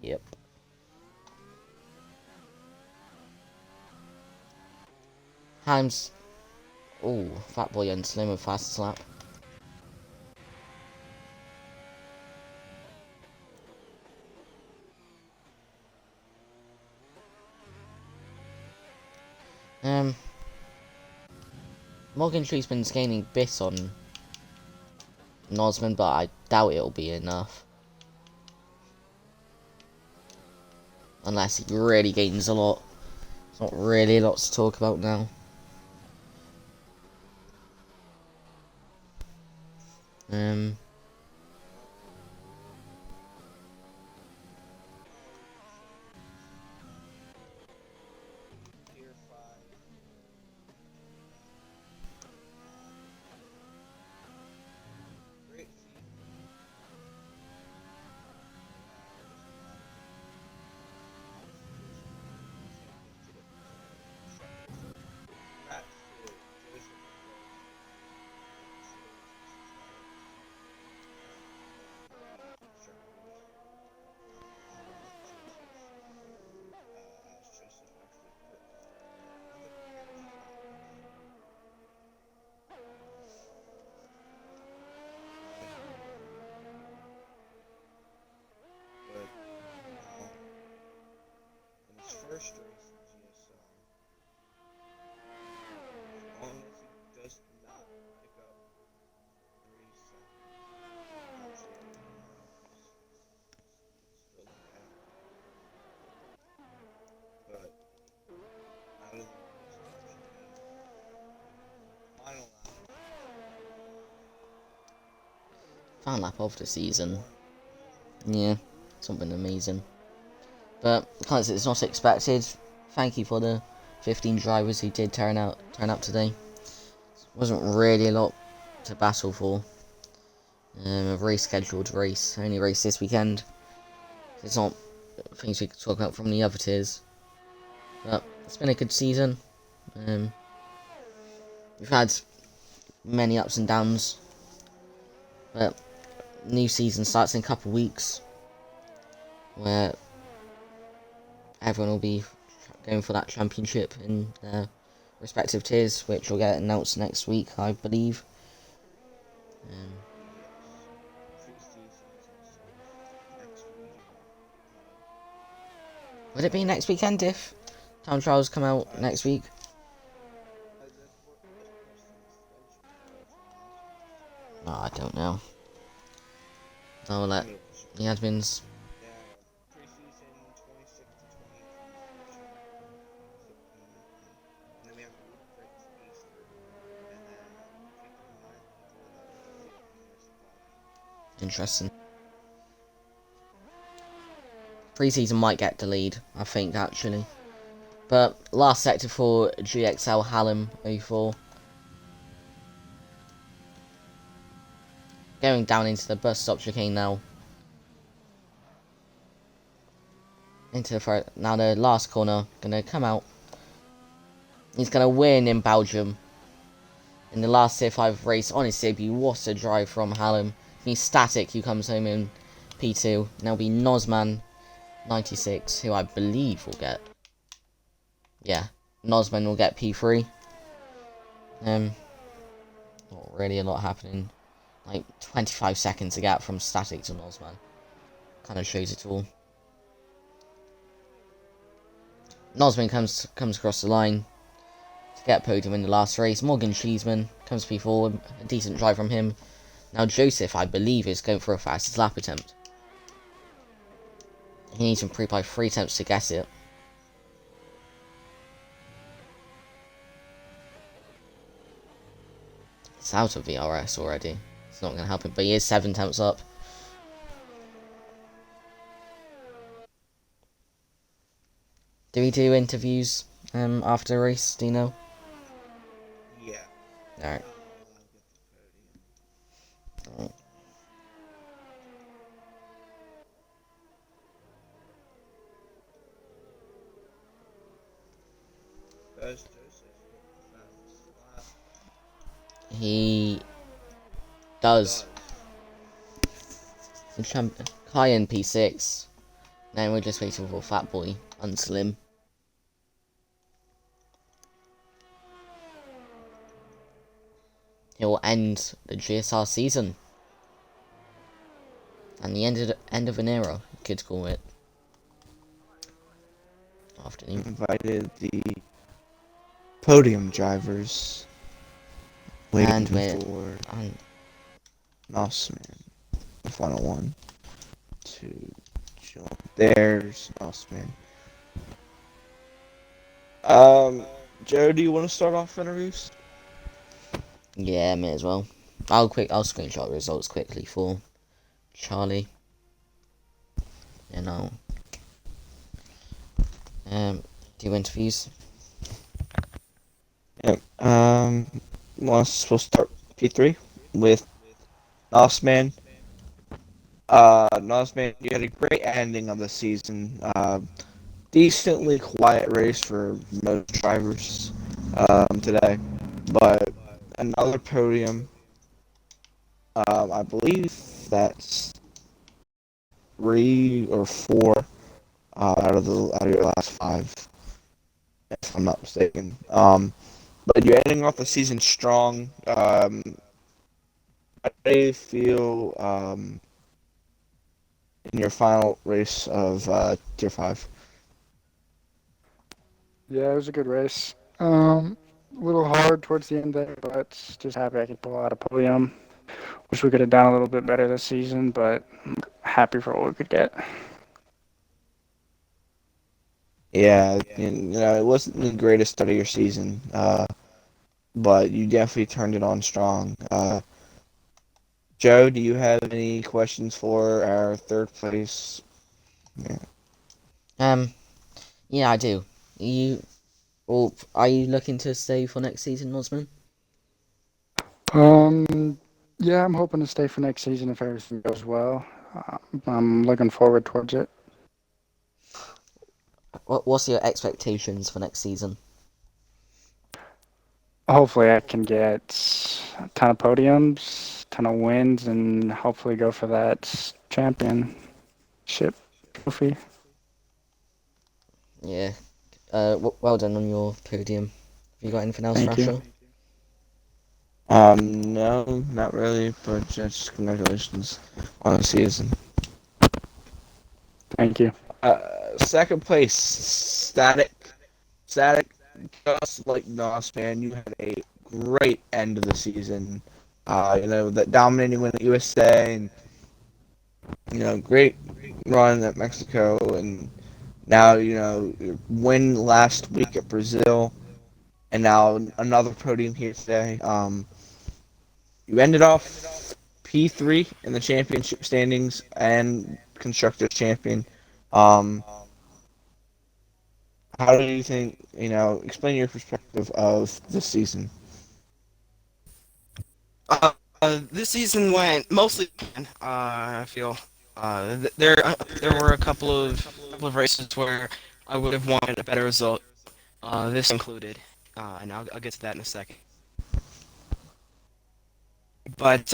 Yep. Himes. Oh, Fat Boy and Slim with fastest lap. Morgan Treesman's gaining bit on Nosman, but I doubt it'll be enough. Unless he really gains a lot. It's not really a lot to talk about now. First race in GSR, as long as he does not pick up 3 seconds, still ahead. But out of the final Final lap of the season. Yeah, something amazing. But because it's not expected, thank you for the 15 drivers who did turn up today. Wasn't really a lot to battle for. A rescheduled race, only race this weekend. It's not things we could talk about from the other tiers. But it's been a good season. We've had many ups and downs. But new season starts in a couple of weeks, where everyone will be going for that championship in their respective tiers, which will get announced next week, I believe. Would it be next weekend if time trials come out next week? Oh, I don't know. I'll let the admins. Interesting. Pre-season might get delayed, I think, actually. But last sector for GXL Hallam 04. Going down into the bus stop chicane now. Now the last corner, gonna come out. He's gonna win in Belgium. In the last Tier 5 race on his debut, what a drive from Hallam. He's Static, who comes home in P2. Now be Nosman 96, who I believe will get. Yeah, Nosman will get P3. Not really a lot happening. Like 25 seconds a gap from Static to Nosman. Kind of shows it all. Nosman comes across the line to get podium in the last race. Morgan Cheeseman comes P4, a decent drive from him. Now Joseph, I believe, is going for a fastest lap attempt. He needs to improve by 3 attempts to get it. It's out of VRS already. It's not going to help him, but he is 7 temps up. Do we do interviews after the race? Do you know? Yeah. Alright. He does. Cayenne P6. Now we're just waiting for Fat Boy and Slim. He'll end the GSR season. And the end of an era, you could call it. Afternoon. Invited the podium drivers. Waiting for Nossman, the final one, to join. There's Nossman. Joe, do you want to start off interviews? Yeah, may as well. I'll screenshot the results quickly for Charlie. And I'll do interviews. Yeah. We'll start P3 with Nossman. Nossman, you had a great ending of the season. Decently quiet race for most drivers today, but another podium. I believe that's 3 or 4 out of your last 5, if I'm not mistaken. But you're ending off the season strong. How do you feel in your final race of Tier 5? Yeah, it was a good race. A little hard towards the end there, but just happy I could pull out a podium. Wish we could have done a little bit better this season, but I'm happy for what we could get. Yeah, it wasn't the greatest start of your season, but you definitely turned it on strong. Joe, do you have any questions for our third place? Yeah, I do. Are you looking to stay for next season, Osman? Yeah, I'm hoping to stay for next season if everything goes well. I'm looking forward towards it. What's your expectations for next season? Hopefully, I can get a ton of podiums, ton of wins, and hopefully go for that championship trophy. Yeah. Well done on your podium. Have you got anything else, Thank you. Thrasher? No, not really, but just congratulations on the season. Thank you. Second place, Static, just like Nossman, you had a great end of the season. That dominating win at USA, and great run at Mexico, and now your win last week at Brazil, and now another podium here today. You ended off P3 in the championship standings and constructors champion. Um, how do you think? Explain your perspective of this season. This season went mostly. I feel there were a couple of races where I would have wanted a better result. This included, and I'll get to that in a second. But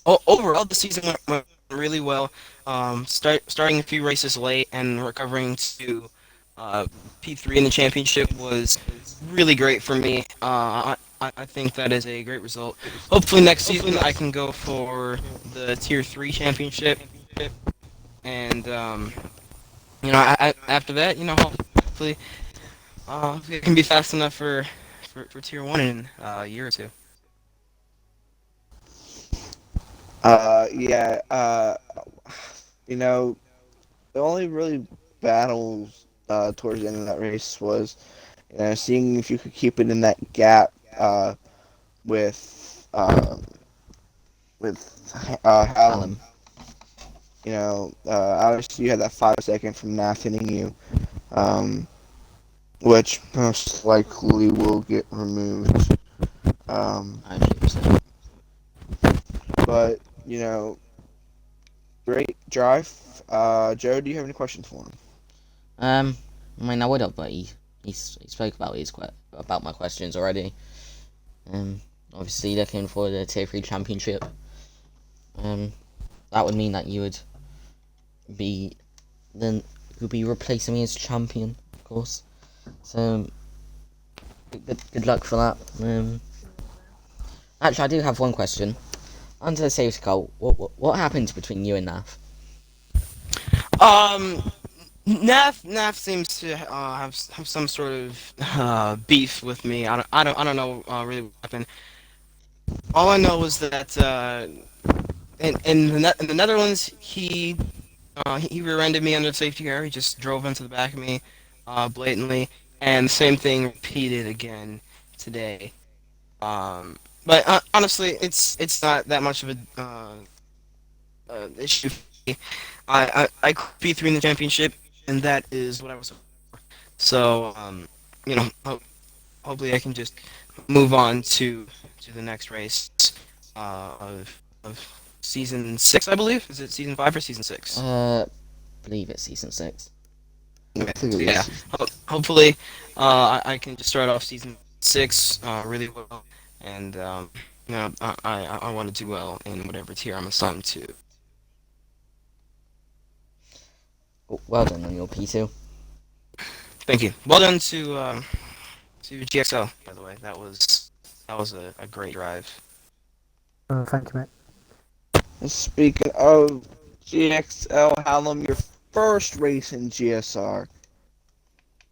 overall, the season went really well. Starting a few races late and recovering to P3 in the championship was really great for me. I think that is a great result. Hopefully next season I can go for the Tier 3 championship, and after that, hopefully it can be fast enough for Tier 1 in a year or two. Yeah. The only really battles towards the end of that race was, seeing if you could keep it in that gap with Hallam. Alan. Obviously you had that 5 second from Nath hitting you, which most likely will get removed. 90%. But great drive. Joe, do you have any questions for him? I mean, I would have, but he spoke about my questions already. Obviously looking for the Tier 3 Championship. That would mean that you would be replacing me as champion, of course. So good luck for that. Actually, I do have one question. Under the safety car, what happened between you and Nath? Nav seems to have some sort of beef with me. I don't know really what happened. All I know is that in the Netherlands he rear-ended me under the safety car. He just drove into the back of me blatantly, and the same thing repeated again today. But honestly, it's not that much of a issue for me. I P3 in the championship, and that is what I was. So you know, hopefully I can just move on to the next race of season 6, I believe. Is it season 5 or season 6? Believe it's season 6. I think it Yeah. was. Hopefully, I can just start off season 6 really well, and I want to do well in whatever tier I'm assigned to. Well done on your P2. Thank you. Well done to GXL, by the way. That was a great drive. Thank you, mate. Speaking of GXL, Hallam, your first race in GSR,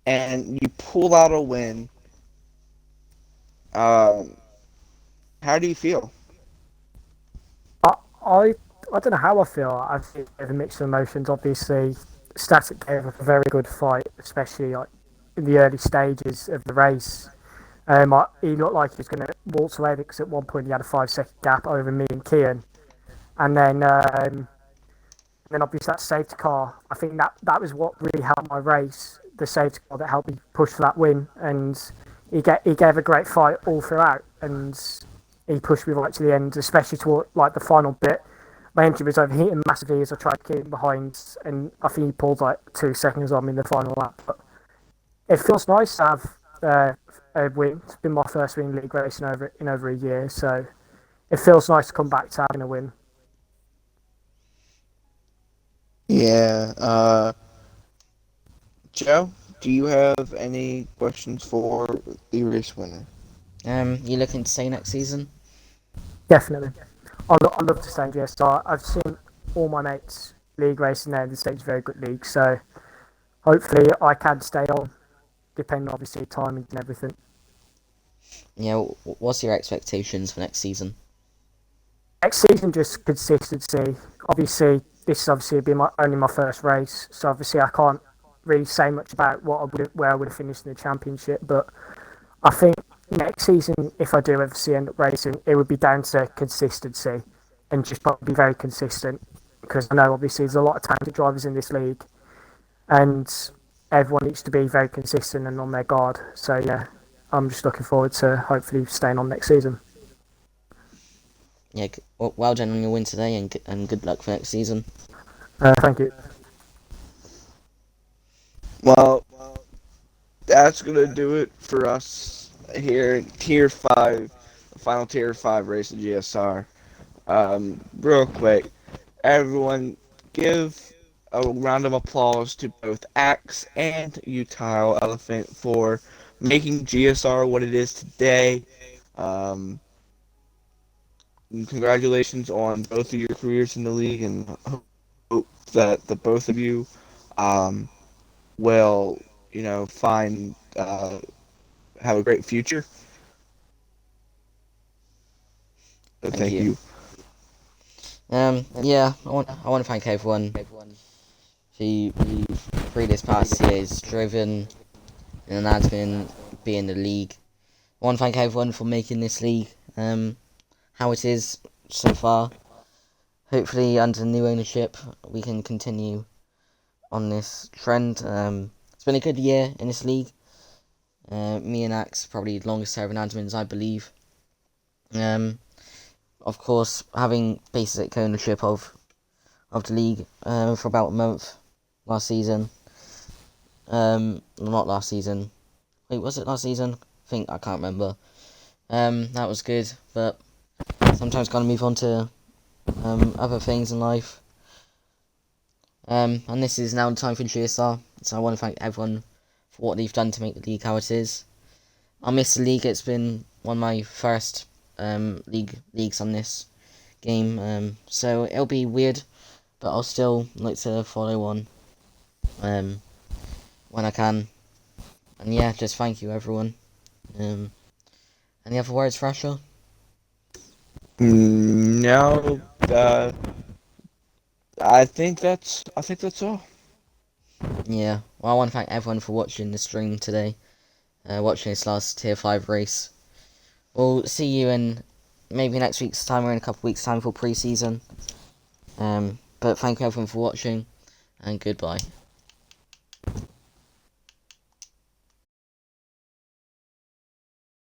and you pull out a win. How do you feel? I don't know how I feel. I feel a mix of emotions. Obviously, Static gave a very good fight, especially like in the early stages of the race. He looked like he was going to waltz away because at one point he had a 5 second gap over me and Kian, and then obviously that safety car. I think that was what really helped my race. The safety car that helped me push for that win, and he gave a great fight all throughout, and he pushed me right to the end, especially toward like the final bit. My engine was overheating massively as I tried to keep him behind, and I think he pulled like 2 seconds on me in the final lap. But it feels nice to have a win. It's been my first win in league racing in over a year, so it feels nice to come back to having a win. Yeah. Joe, do you have any questions for the race winner? You looking to stay next season? Definitely. I love to stay in GSR. I've seen all my mates league racing there. The state's a very good league, so hopefully I can stay on, depending obviously timing and everything. Yeah, what's your expectations for next season? Next season, just consistency. Obviously, this is obviously been only my first race, so obviously I can't really say much about where I would have finished in the championship. But I think next season, if I do ever end up racing, it would be down to consistency and just probably be very consistent. Because I know obviously there's a lot of talented drivers in this league, and everyone needs to be very consistent and on their guard. So yeah, I'm just looking forward to hopefully staying on next season. Yeah, well done on your win today, and good luck for next season. Thank you. Well, that's gonna do it for us here in Tier 5, the final Tier 5 race of GSR. Real quick, everyone give a round of applause to both Axe and Utile Elephant for making GSR what it is today. Congratulations on both of your careers in the league, and hope that the both of you will, find have a great future. So thank you. Yeah, I want to thank everyone who through this past year has driven and has been in the league. I want to thank everyone for making this league how it is so far. Hopefully, under new ownership, we can continue on this trend. It's been a good year in this league. Me and Axe probably the longest serving admins, I believe. Of course, having basic ownership of the league for about a month last season. Not last season. Wait, was it last season? I can't remember. That was good, but sometimes gotta move on to other things in life. And this is now the time for GSR, so I want to thank everyone for what they've done to make the league how it is. I'll miss the league. It's been one of my first leagues on this game, so it'll be weird, but I'll still like to follow on when I can. And yeah, just thank you everyone. Any other words, Thrasher? No, I think that's all. Yeah, well, I want to thank everyone for watching the stream today, watching this last Tier 5 race. We'll see you in maybe next week's time or in a couple of weeks' time for pre-season. But thank you everyone for watching, and goodbye.